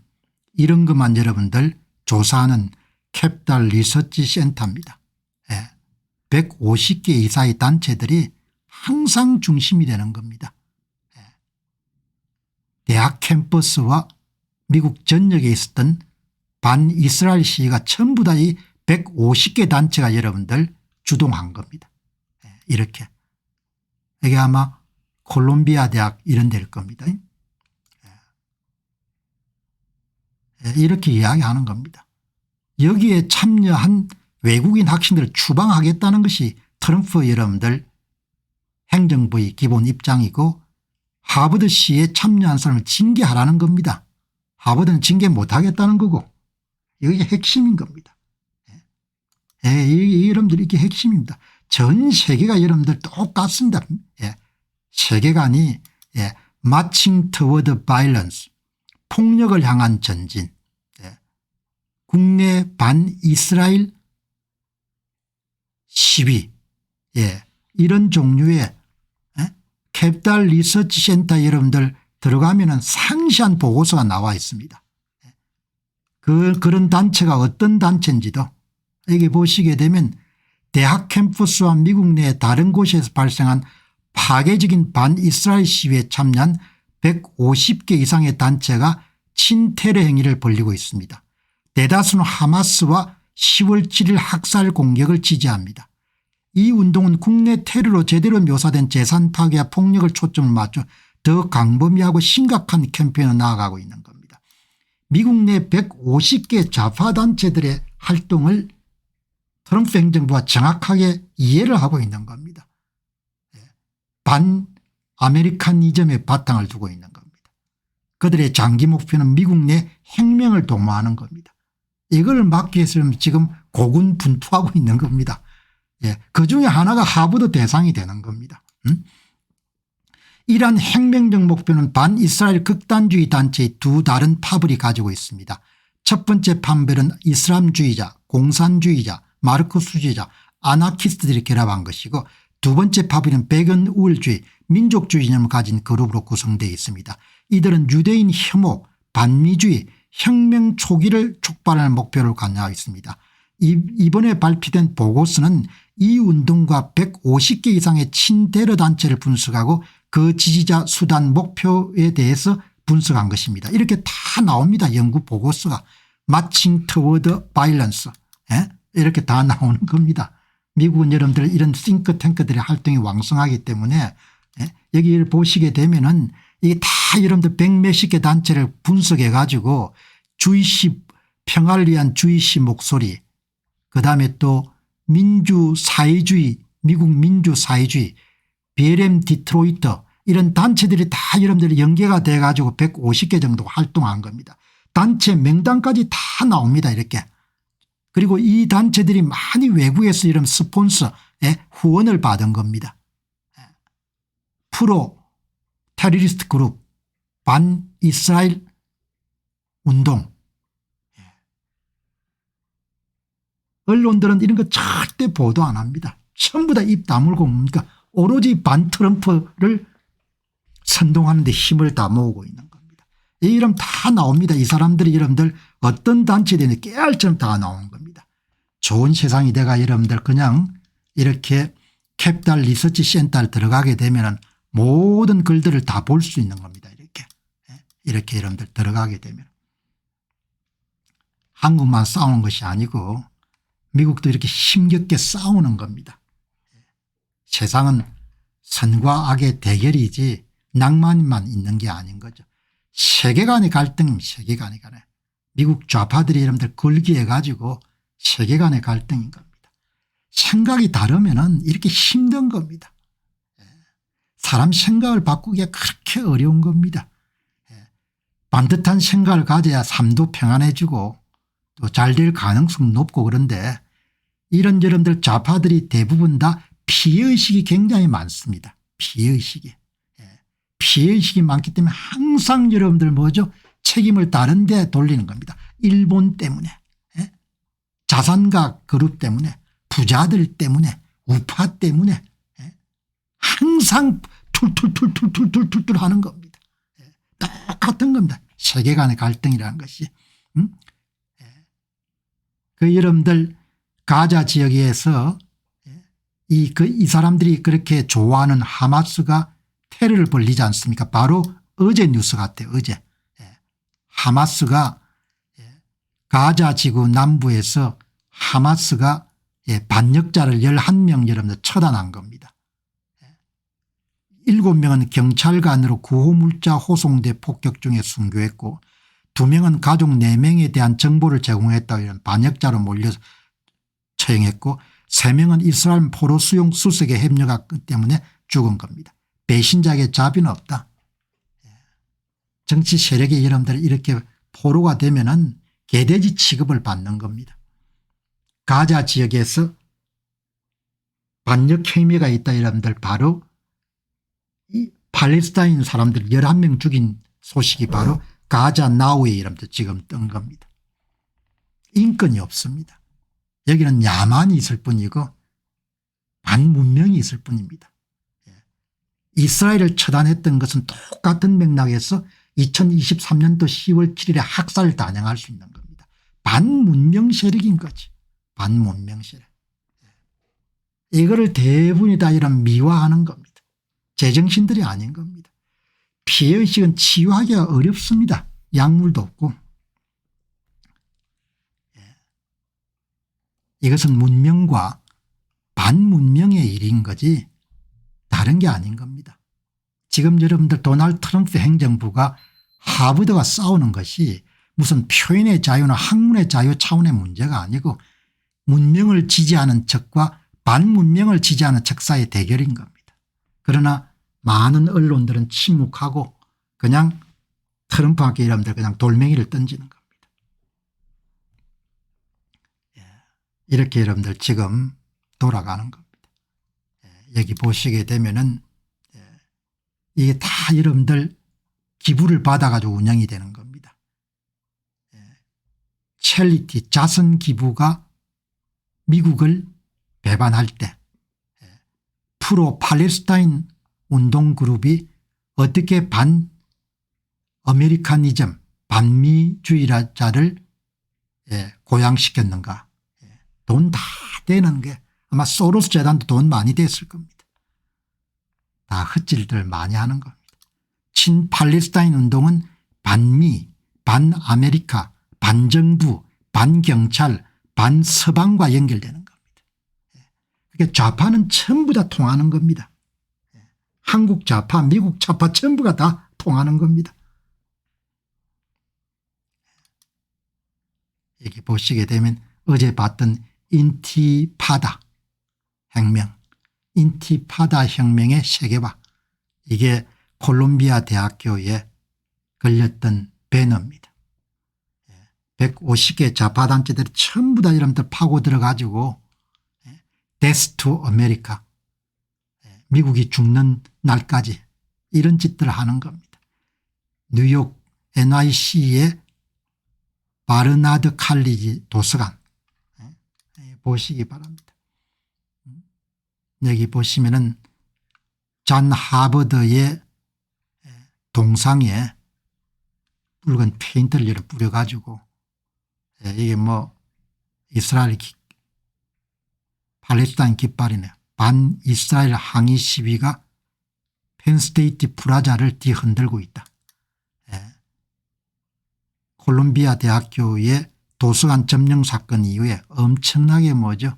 이런 것만 여러분들 조사하는 캐피탈 리서치 센터입니다. 150개 이상의 단체들이 항상 중심이 되는 겁니다. 대학 캠퍼스와 미국 전역에 있었던 반이스라엘 시위가 전부 다 이 150개 단체가 여러분들 주동한 겁니다. 이렇게. 이게 아마 콜롬비아 대학 이런 데일 겁니다. 이렇게 이야기하는 겁니다. 여기에 참여한 외국인 학생들을 추방하겠다는 것이 트럼프 여러분들 행정부의 기본 입장이고 하버드 시위에 참여한 사람을 징계하라는 겁니다. 하버드는 징계 못하겠다는 거고 이게 핵심인 겁니다. 여러분들 이게 핵심입니다. 전 세계가 여러분들 똑같습니다. 세계관이 Marching toward violence 폭력을 향한 전진 국내 반이스라엘 시위 이런 종류의 캐피탈 리서치 센터 여러분들 들어가면은 상세한 보고서가 나와 있습니다. 그런 단체가 어떤 단체인지도 여기 보시게 되면 대학 캠퍼스와 미국 내 다른 곳에서 발생한 파괴적인 반이스라엘 시위에 참여한 150개 이상의 단체가 친테러 행위를 벌이고 있습니다. 대다수는 하마스와 10월 7일 학살 공격을 지지합니다. 이 운동은 국내 테러로 제대로 묘사된 재산 파괴와 폭력을 초점을 맞춰 더 광범위하고 심각한 캠페인으로 나아가고 있는 겁니다. 미국 내 150개 좌파단체들의 활동을 트럼프 행정부가 정확하게 이해를 하고 있는 겁니다. 반 아메리카니즘에 바탕을 두고 있는 겁니다. 그들의 장기 목표는 미국 내 혁명을 도모하는 겁니다. 이걸 막기 위해서 지금 고군분투하고 있는 겁니다. 그중에 하나가 하버드 대상이 되는 겁니다. 이러한 혁명적 목표는 반이스라엘 극단주의 단체의 두 다른 파벌이 가지고 있습니다. 첫 번째 파벌은 이슬람주의자, 공산주의자, 마르크스주의자, 아나키스트들이 결합한 것이고, 두 번째 파벌은 백은 우월주의, 민족주의 이념을 가진 그룹으로 구성되어 있습니다. 이들은 유대인 혐오, 반미주의, 혁명 초기를 촉발하는 목표를 관여하고 있습니다. 이번에 발표된 보고서는 이 운동과 150개 이상의 친테러 단체를 분석하고 그 지지자 수단 목표에 대해서 분석한 것입니다. 이렇게 다 나옵니다. 연구 보고서가. Marching Toward Violence. 이렇게 다 나오는 겁니다. 미국은 여러분들 이런 싱크탱크들의 활동이 왕성하기 때문에 여기를 보시게 되면은 이게 다 여러분들 100몇십 개 단체를 분석해 가지고 주의시 평화를 위한 주의시 목소리, 그다음에 또 민주사회주의, 미국 민주사회주의, BLM 디트로이트 이런 단체들이 다 여러분들이 연계가 돼 가지고 150개 정도 활동한 겁니다. 단체 명단까지 다 나옵니다. 이렇게. 그리고 이 단체들이 많이 외국에서 이런 스폰서의 후원을 받은 겁니다. 프로 테러리스트 그룹, 반이스라엘 운동. 언론들은 이런 거 절대 보도 안 합니다. 전부 다 입 다물고 뭡니까? 오로지 반 트럼프를 선동하는 데 힘을 다 모으고 있는 겁니다. 이름 다 나옵니다. 이 사람들이 여러분들 어떤 단체들이 깨알처럼 다 나오는 겁니다. 좋은 세상이 돼가 여러분들 그냥 이렇게 캡달 리서치 센터를 들어가게 되면 모든 글들을 다 볼 수 있는 겁니다. 이렇게 여러분들 들어가게 되면. 한국만 싸우는 것이 아니고 미국도 이렇게 힘겹게 싸우는 겁니다. 세상은 선과 악의 대결이지 낭만만 있는 게 아닌 거죠. 세계관의 갈등입니다. 세계관의 갈등. 미국 좌파들이 여러분들 걸기해 가지고 세계관의 갈등인 겁니다. 생각이 다르면은 이렇게 힘든 겁니다. 사람 생각을 바꾸기가 그렇게 어려운 겁니다. 반듯한 생각을 가져야 삶도 평안해지고 또 잘 될 가능성 높고, 그런데 이런 여러분들 좌파들이 대부분 다 피해의식이 굉장히 많습니다. 피해의식이. 피해의식이 많기 때문에 항상 여러분들 뭐죠? 책임을 다른 데 돌리는 겁니다. 일본 때문에, 자산가 그룹 때문에, 부자들 때문에, 우파 때문에 항상 툴툴툴툴툴툴툴 하는 겁니다. 똑같은 겁니다. 세계관의 갈등이라는 것이. 그 여러분들 가자 지역에서 이 사람들이 그렇게 좋아하는 하마스가 테러를 벌리지 않습니까? 바로 어제 뉴스 같아요. 어제. 하마스가 가자 지구 남부에서 하마스가 반역자를 11명 여러분들 처단한 겁니다. 7명은 경찰관으로 구호물자 호송대 폭격 중에 순교했고, 2명은 가족 4명에 대한 정보를 제공했다고 이런 반역자로 몰려서 처형했고, 3명은 이스라엘 포로 수용 수색에 협력했기 때문에 죽은 겁니다. 배신자에게 자비는 없다. 정치 세력의 여러분들이 이렇게 포로가 되면은 개돼지 취급을 받는 겁니다. 가자 지역에서 반역 행위가 있다 여러분들, 바로 이 팔레스타인 사람들 11명 죽인 소식이 바로 가자 나우에 여러분들 지금 뜬 겁니다. 인권이 없습니다. 여기는 야만이 있을 뿐이고 반문명이 있을 뿐입니다. 이스라엘을 처단했던 것은 똑같은 맥락에서 2023년도 10월 7일에 학살을 단행할 수 있는 겁니다. 반문명 세력인 거지. 반문명 세력. 이거를 대부분이 다 이런 미화하는 겁니다. 제정신들이 아닌 겁니다. 피해의식은 치유하기가 어렵습니다. 약물도 없고. 이것은 문명과 반문명의 일인 거지 다른 게 아닌 겁니다. 지금 여러분들 도널드 트럼프 행정부가 하버드와 싸우는 것이 무슨 표현의 자유나 학문의 자유 차원의 문제가 아니고 문명을 지지하는 척과 반문명을 지지하는 척 사이의 대결인 겁니다. 그러나 많은 언론들은 침묵하고 그냥 트럼프한테 이름들 그냥 돌멩이를 던지는 겁니다. 이렇게 여러분들 지금 돌아가는 겁니다. 여기 보시게 되면은 이게 다 여러분들 기부를 받아가지고 운영이 되는 겁니다. 챌리티 자선 기부가 미국을 배반할 때 프로 팔레스타인 운동그룹이 어떻게 반 아메리카니즘 반미주의자를 고양시켰는가. 돈 다 되는 게 아마 소로스 재단도 돈 많이 됐을 겁니다. 다 헛질들 많이 하는 겁니다. 친팔레스타인 운동은 반미, 반아메리카, 반정부, 반경찰, 반서방과 연결되는 겁니다. 그러니까 좌파는 전부 다 통하는 겁니다. 한국 좌파, 미국 좌파 전부가 다 통하는 겁니다. 여기 보시게 되면 어제 봤던 인티파다 혁명, 인티파다 혁명의 세계화, 이게 콜롬비아 대학교에 걸렸던 배너입니다. 150개 좌파단체들이 전부 다 여러분들 파고 들어가지고 데스 투 아메리카, 미국이 죽는 날까지 이런 짓들을 하는 겁니다. 뉴욕 NYC의 바르나드 칼리지 도서관 보시기 바랍니다. 여기 보시면은 존 하버드의 동상에 붉은 페인트를 뿌려가지고 이게 뭐 이스라엘 팔레스타인 깃발이네. 반 이스라엘 항의 시위가 펜스테이트 플라자를 뒤흔들고 있다. 콜롬비아 대학교의 도서관 점령 사건 이후에 엄청나게 뭐죠.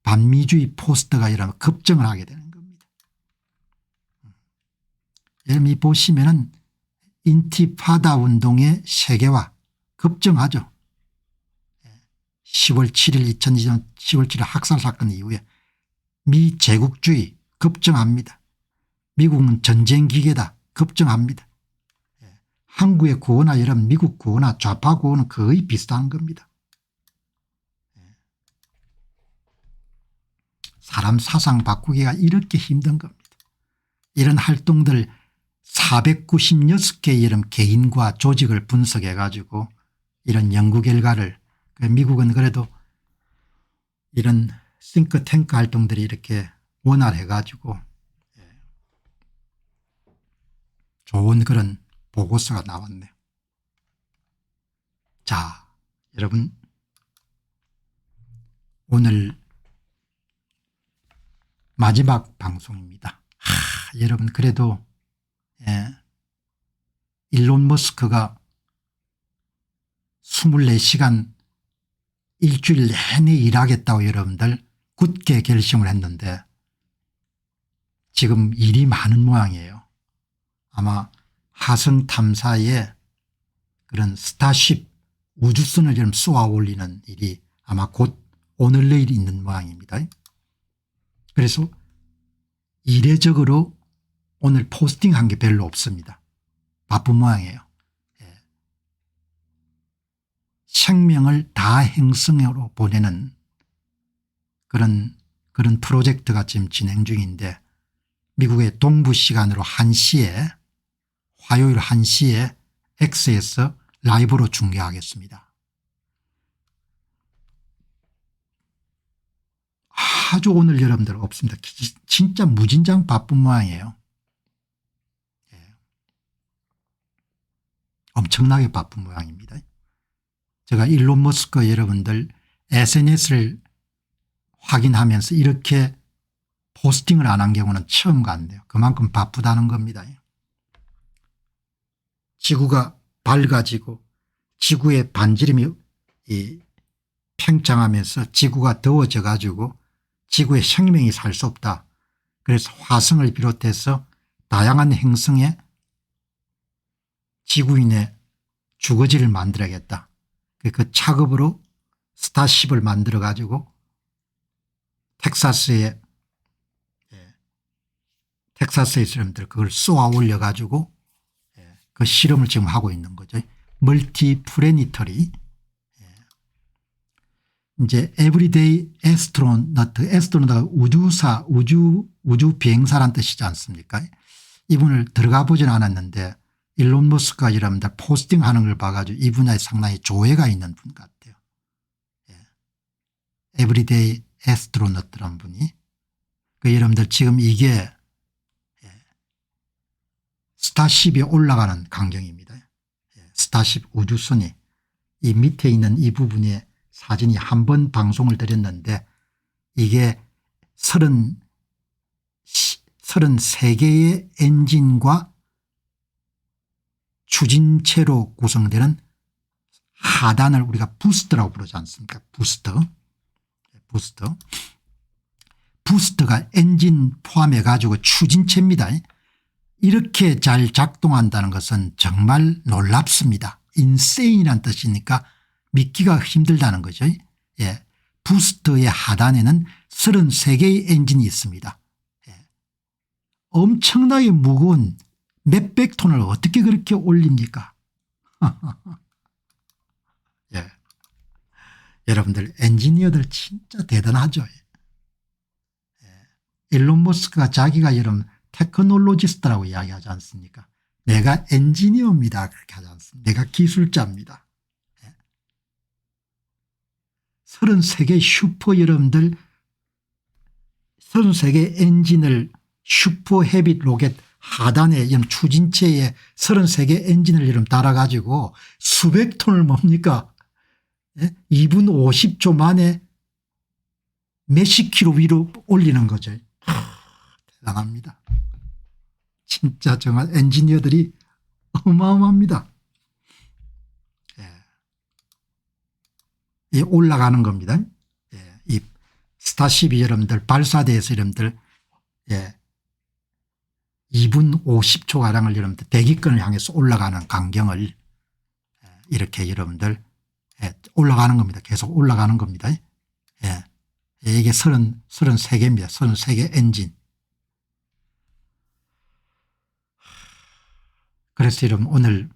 반미주의 포스터가 이러면 급증을 하게 되는 겁니다. 여러분이 보시면은 인티파다 운동의 세계화 급증하죠. 10월 7일 2020년 10월 7일 학살 사건 이후에 미 제국주의 급증합니다. 미국은 전쟁 기계다 급증합니다. 한국의 구호나 여러분 미국 구호나 좌파 구호는 거의 비슷한 겁니다. 사람 사상 바꾸기가 이렇게 힘든 겁니다. 이런 활동들 496개의 이런 개인과 조직을 분석해 가지고 이런 연구 결과를, 미국은 그래도 이런 싱크탱크 활동들이 이렇게 원활해 가지고 좋은 그런 보고서가 나왔네요. 자, 여러분 오늘 마지막 방송입니다. 여러분 그래도 일론 머스크가 24시간 일주일 내내 일하겠다고 여러분들 굳게 결심을 했는데 지금 일이 많은 모양이에요. 아마 화성 탐사에 그런 스타쉽 우주선을 좀 쏘아 올리는 일이 아마 곧 오늘 내일 있는 모양입니다. 그래서 이례적으로 오늘 포스팅한 게 별로 없습니다. 바쁜 모양이에요. 생명을 다행성으로 보내는 그런 프로젝트가 지금 진행 중인데 미국의 동부 시간으로 1시에 화요일 1시에 X에서 라이브로 중계하겠습니다. 아주 오늘 여러분들 없습니다. 진짜 무진장 바쁜 모양이에요. 엄청나게 바쁜 모양입니다. 제가 일론 머스크 여러분들 SNS를 확인하면서 이렇게 포스팅을 안 한 경우는 처음 같네요. 그만큼 바쁘다는 겁니다. 지구가 밝아지고 지구의 반지름이 팽창하면서 지구가 더워져 가지고 지구에 생명이 살 수 없다. 그래서 화성을 비롯해서 다양한 행성에 지구인의 주거지를 만들어야겠다. 그 차급으로 스타쉽을 만들어 가지고 텍사스의 사람들 그걸 쏘아 올려 가지고 그 실험을 지금 하고 있는 거죠. 멀티 플래니터리. 이제 에브리데이 에스트로너트가 우주 비행사란 뜻이지 않습니까? 이분을 들어가 보진 않았는데 일론 머스크가 여러분들 포스팅하는 걸 봐가지고 이 분야에 상당히 조예가 있는 분 같아요. 에브리데이 에스트로너트란 분이. 그 여러분들 지금 이게 스타쉽이 올라가는 광경입니다. 스타쉽 우주선이 이 밑에 있는 이 부분에 사진이 한 번 방송을 드렸는데 이게 33개의 엔진과 추진체로 구성되는 하단을 우리가 부스터라고 부르지 않습니까? 부스터가 엔진 포함해 가지고 추진체입니다. 이렇게 잘 작동한다는 것은 정말 놀랍습니다. 인세인이라는 뜻이니까 믿기가 힘들다는 거죠. 부스터의 하단에는 33개의 엔진이 있습니다. 엄청나게 무거운 몇백 톤을 어떻게 그렇게 올립니까? 여러분들 엔지니어들 진짜 대단하죠. 일론 머스크가 자기가 여러분 테크놀로지스트라고 이야기하지 않습니까? 내가 엔지니어입니다. 그렇게 하지 않습니까? 내가 기술자입니다. 33개 슈퍼 여러분들 33개 엔진을 슈퍼 헤비 로켓 하단에 추진체에 33개 엔진을 여러분 달아가지고 수백 톤을 뭡니까? 2분 50초 만에 몇십 킬로 위로 올리는 거죠. 대단합니다. 진짜 정말 엔지니어들이 어마어마합니다. 이 올라가는 겁니다. 이 스타쉽이 여러분들 발사대에서 여러분들 2분 50초가량을 여러분들 대기권을 향해서 올라가는 광경을 이렇게 여러분들 올라가는 겁니다. 계속 올라가는 겁니다. 이게 33개입니다. 33개 엔진. 그래서 여러분 오늘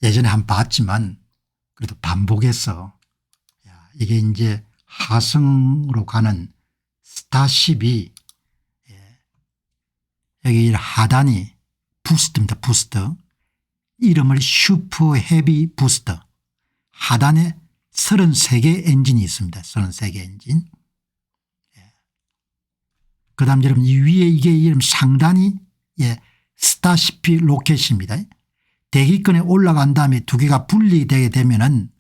예전에 한번 봤지만 그래도 반복해서 이게 이제 화성으로 가는 스타쉽이 여기 하단이 부스터입니다. 부스터. 이름을 슈퍼 헤비 부스터. 하단에 33개 엔진이 있습니다. 33개 엔진. 그 다음 여러분 이 위에 이게 이름 상단이 스타쉽 로켓입니다. 대기권에 올라간 다음에 두 개가 분리되게 되면은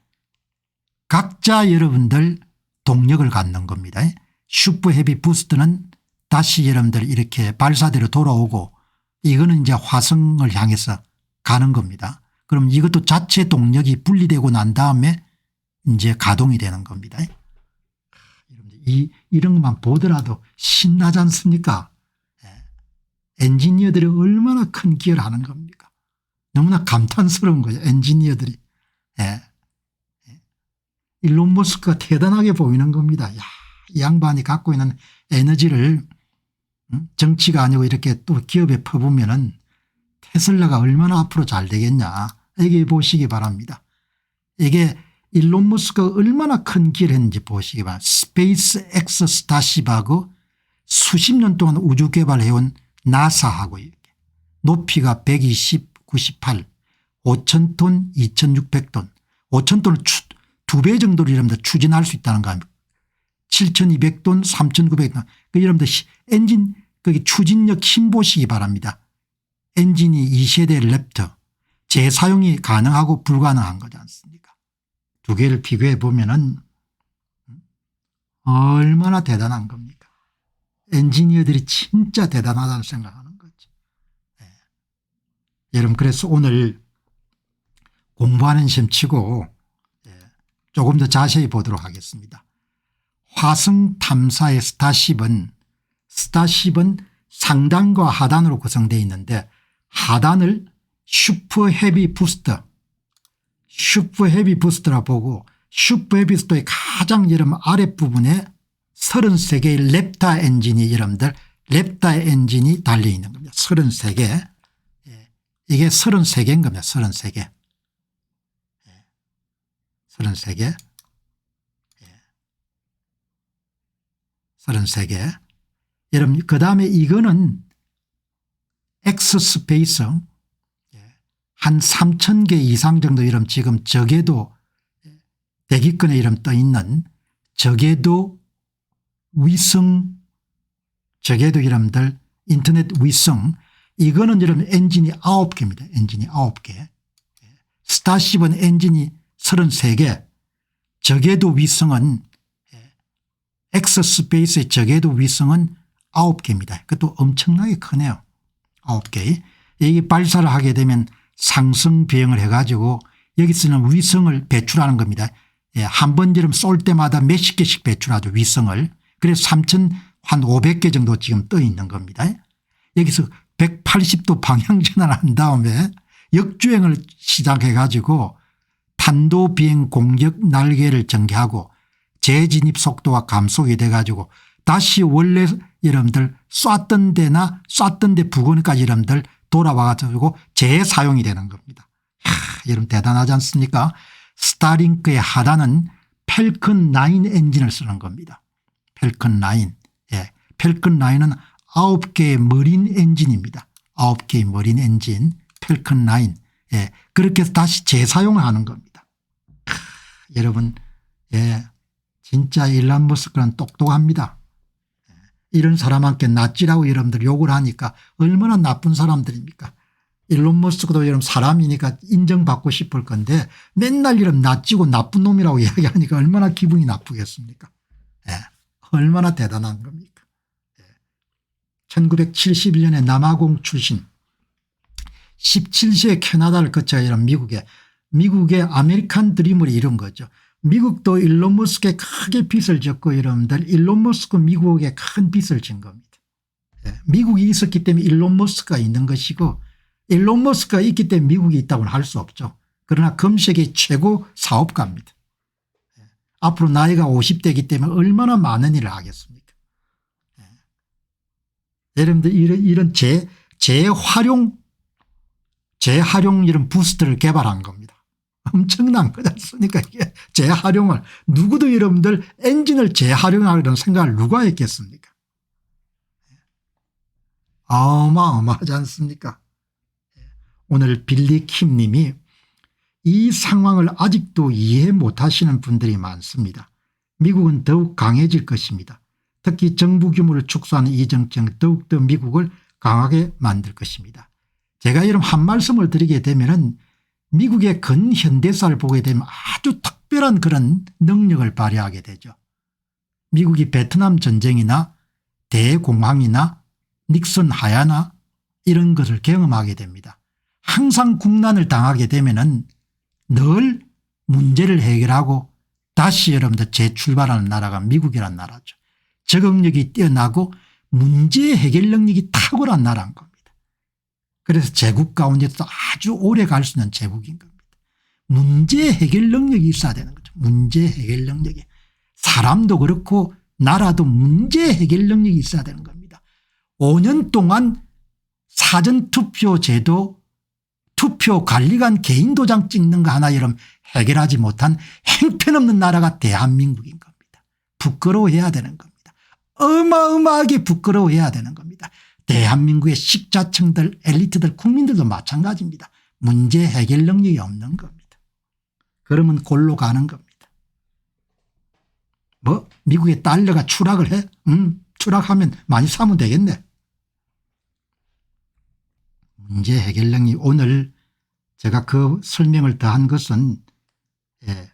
각자 여러분들 동력을 갖는 겁니다. 슈퍼 헤비 부스트는 다시 여러분들 이렇게 발사대로 돌아오고 이거는 이제 화성을 향해서 가는 겁니다. 그럼 이것도 자체 동력이 분리되고 난 다음에 이제 가동이 되는 겁니다. 이런 것만 보더라도 신나지 않습니까? 엔지니어들이 얼마나 큰 기여를 하는 겁니까? 너무나 감탄스러운 거죠. 엔지니어들이. 일론 머스크가 대단하게 보이는 겁니다. 이 양반이 갖고 있는 에너지를 정치가 아니고 이렇게 또 기업에 퍼부면은 테슬라가 얼마나 앞으로 잘 되겠냐. 이게 보시기 바랍니다. 이게 일론 머스크가 얼마나 큰 기여를 했는지 보시기 바랍니다. 스페이스 X 스타쉽하고 수십 년 동안 우주 개발해온 나사하고 이렇게 높이가 120, 98, 5,000톤, 2,600톤, 5,000톤을 2배 정도로 여러분들 추진할 수 있다는 거 아닙니까? 7,200톤, 3,900톤. 그 여러분들 엔진 거기 추진력 힘 보시기 바랍니다. 엔진이 2세대 랩터 재사용이 가능하고 불가능한 거지 않습니까? 두 개를 비교해 보면은 얼마나 대단한 겁니까? 엔지니어들이 진짜 대단하다는 생각하는 거죠. 여러분 그래서 오늘 공부하는 셈 치고 조금 더 자세히 보도록 하겠습니다. 화성 탐사의 스타쉽은 상단과 하단으로 구성되어 있는데 하단을 슈퍼 헤비 부스터, 슈퍼 헤비 부스터라 보고 슈퍼 헤비 부스터의 가장 여러분 아랫부분에 33개의 랩타 엔진이 여러분들 랩타 엔진이 달려있는 겁니다. 33개. 이게 33개인 겁니다. 33개. 33개. 33개. 여러분 그 다음에 이거는 엑스스페이스 한 3,000개 이상 정도 여러분 지금 적에도 대기권에 이름 떠 있는 적에도 위성 적에도 여러분들 인터넷 위성 이거는 여러분 엔진이 9개입니다. 엔진이 9개. 스타쉽은 엔진이 33개. 적에도 위성은 엑스스페이스의 적에도 위성은 9개입니다. 그것도 엄청나게 크네요. 9개. 이게 발사를 하게 되면 상승 비행을 해가지고 여기서는 위성을 배출하는 겁니다. 한 번 여러분 쏠 때마다 몇십 개씩 배출하죠. 위성을. 그래서 3,500개 정도 지금 떠 있는 겁니다. 여기서 180도 방향 전환을 한 다음에 역주행을 시작해 가지고 탄도 비행 공격 날개를 전개하고 재진입 속도가 감속이 돼 가지고 다시 원래 여러분들 쐈던 데나 쐈던 데 부근까지 여러분들 돌아와 가지고 재사용이 되는 겁니다. 여러분 대단하지 않습니까? 스타링크의 하단은 펠컨 9 엔진을 쓰는 겁니다. 펠컨 9. 펠컨 9은 9개의 머린 엔진입니다. 9개의 머린 엔진 펠컨 9. 그렇게 해서 다시 재사용을 하는 겁니다. 여러분 진짜 일론 머스크는 똑똑합니다. 이런 사람한테 낫지라고 여러분들 욕을 하니까 얼마나 나쁜 사람들입니까? 일론 머스크도 여러분 사람이니까 인정받고 싶을 건데 맨날 이런 낫지고 나쁜 놈이라고 이야기하니까 얼마나 기분이 나쁘겠습니까? 얼마나 대단한 겁니까? 1971년에 남아공 출신 17세에 캐나다를 거쳐 이런 미국의 아메리칸 드림을 이룬 거죠. 미국도 일론 머스크에 크게 빚을 졌고 여러분들 일론 머스크 미국에 큰 빚을 진 겁니다. 미국이 있었기 때문에 일론 머스크가 있는 것이고 일론 머스크가 있기 때문에 미국이 있다고는 할 수 없죠. 그러나 금세계 최고 사업가입니다. 앞으로 나이가 50대이기 때문에 얼마나 많은 일을 하겠습니까? 여러분들 이런 재활용 이런 부스트를 개발한 겁니다. 엄청난 거지 않습니까? 이게 재활용을 누구도 여러분들 엔진을 재활용하려는 생각을 누가 했겠습니까? 어마어마하지 않습니까? 오늘 빌리 킴 님이 이 상황을 아직도 이해 못하시는 분들이 많습니다. 미국은 더욱 강해질 것입니다. 특히 정부 규모를 축소하는 이 정책은 더욱더 미국을 강하게 만들 것입니다. 제가 이런 한 말씀을 드리게 되면은 미국의 근현대사를 보게 되면 아주 특별한 그런 능력을 발휘하게 되죠. 미국이 베트남 전쟁이나 대공황이나 닉슨 하야나 이런 것을 경험하게 됩니다. 항상 국난을 당하게 되면은 늘 문제를 해결하고 다시 여러분들 재출발하는 나라가 미국이라는 나라죠. 적응력이 뛰어나고 문제 해결 능력이 탁월한 나라인 겁니다. 그래서 제국 가운데서 아주 오래 갈 수 있는 제국인 겁니다. 문제 해결 능력이 있어야 되는 거죠. 문제 해결 능력이. 사람도 그렇고 나라도 문제 해결 능력이 있어야 되는 겁니다. 5년 동안 사전투표 제도 투표 관리관 개인 도장 찍는 거 하나 여러분 해결하지 못한 행편없는 나라가 대한민국인 겁니다. 부끄러워해야 되는 겁니다. 어마어마하게 부끄러워해야 되는 겁니다. 대한민국의 식자층들 엘리트들 국민들도 마찬가지입니다. 문제 해결 능력이 없는 겁니다. 그러면 골로 가는 겁니다. 뭐 미국의 달러가 추락을 해? 추락하면 많이 사면 되겠네. 문제 해결 능력 오늘 제가 그 설명을 더한 것은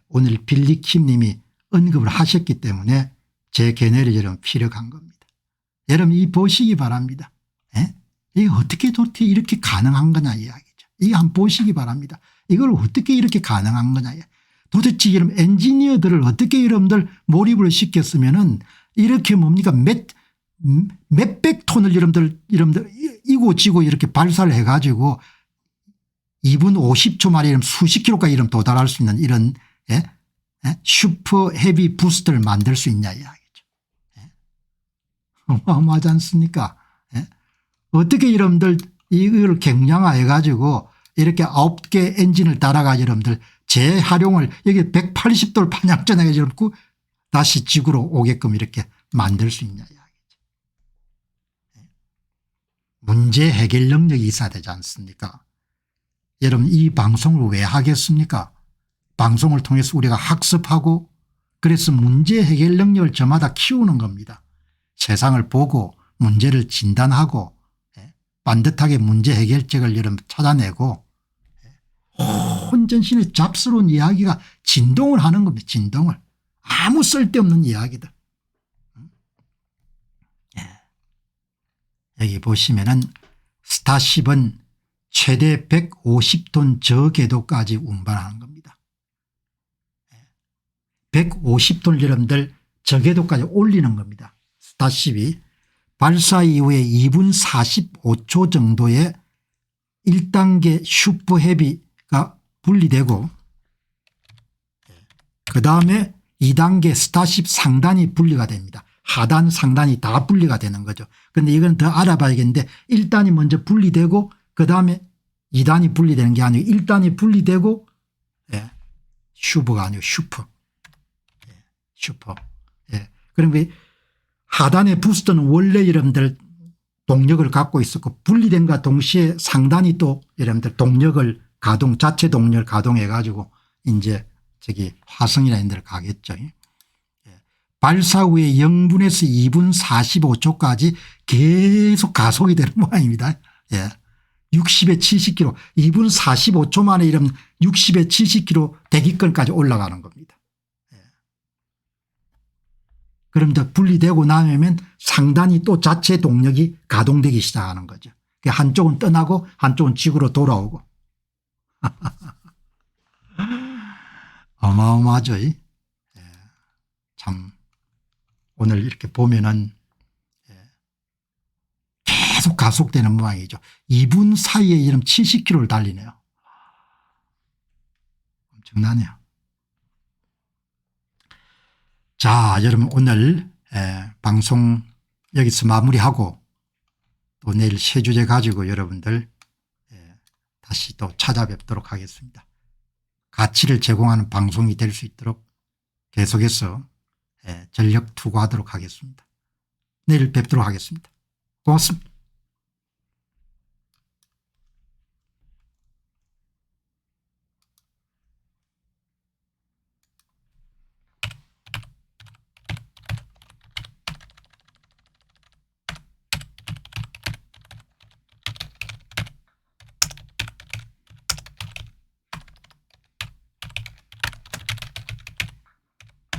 오늘 빌리 킴 님이 언급을 하셨기 때문에 제 견해를 여러분 피력한 겁니다. 여러분 이 보시기 바랍니다. 이게 어떻게 도대체 이렇게 가능한 거냐 이야기죠. 이거 한번 보시기 바랍니다. 이걸 어떻게 이렇게 가능한 거냐. 도대체 여러분 엔지니어들을 어떻게 여러분들 몰입을 시켰으면은 이렇게 뭡니까 몇백 톤을 여러분들 이고지고 이렇게 발사를 해가지고 2분 50초 만에 이런 수십 킬로까지 이런 도달할 수 있는 이런 예? 예? 슈퍼 헤비 부스트를 만들 수 있냐 이야기죠. 예? 어마어마하지 않습니까? 예? 어떻게 여러분들 이걸 경량화해 가지고 이렇게 9개 엔진을 따라가 여러분들 재활용을 여기 180도를 반향전해 가지고 다시 지구로 오게끔 이렇게 만들 수 있냐 이야기죠. 예? 문제 해결 능력이 있어야 되지 않습니까? 여러분 이 방송을 왜 하겠습니까? 방송을 통해서 우리가 학습하고 그래서 문제 해결 능력을 저마다 키우는 겁니다. 세상을 보고 문제를 진단하고 반듯하게 문제 해결책을 여러분 찾아내고 혼전신의 잡스러운 이야기가 진동을 하는 겁니다. 진동을. 아무 쓸데없는 이야기들. 여기 보시면은 스타쉽은 최대 150톤 저궤도까지 운반하는 겁니다. 150톤 여러분들 저궤도까지 올리는 겁니다. 스타쉽이 발사 이후에 2분 45초 정도의 1단계 슈퍼 헤비가 분리되고 그다음에 2단계 스타쉽 상단이 분리가 됩니다. 하단 상단이 다 분리가 되는 거죠. 그런데 이건 더 알아봐야겠는데 1단이 먼저 분리되고 그다음에 2단이 분리되는 게 아니고 1단이 분리되고 슈퍼가 아니고 슈퍼. 슈퍼. 그러면 하단의 부스트는 원래 여러분들 동력을 갖고 있었고 분리된과 동시에 상단이 또 여러분들 동력을 가동 자체 동력을 가동해 가지고 이제 저기 화성이나 이런 데를 가겠죠. 발사 후에 0분에서 2분 45초까지 계속 가속이 되는 모양입니다. 60에 70km 2분 45초 만에 이런 60에 70km 대기권까지 올라가는 겁니다. 그럼 더 분리되고 나면 상단이 또 자체 동력이 가동되기 시작하는 거죠. 한쪽은 떠나고 한쪽은 지구로 돌아오고. 어마어마하죠. 참 오늘 이렇게 보면은 계속 가속되는 모양이죠. 2분 사이에 이런 70km를 달리네요. 엄청나네요. 자, 여러분 오늘 방송 여기서 마무리하고 또 내일 새 주제 가지고 여러분들 다시 또 찾아뵙도록 하겠습니다. 가치를 제공하는 방송이 될 수 있도록 계속해서 전력 투구하도록 하겠습니다. 내일 뵙도록 하겠습니다. 고맙습니다.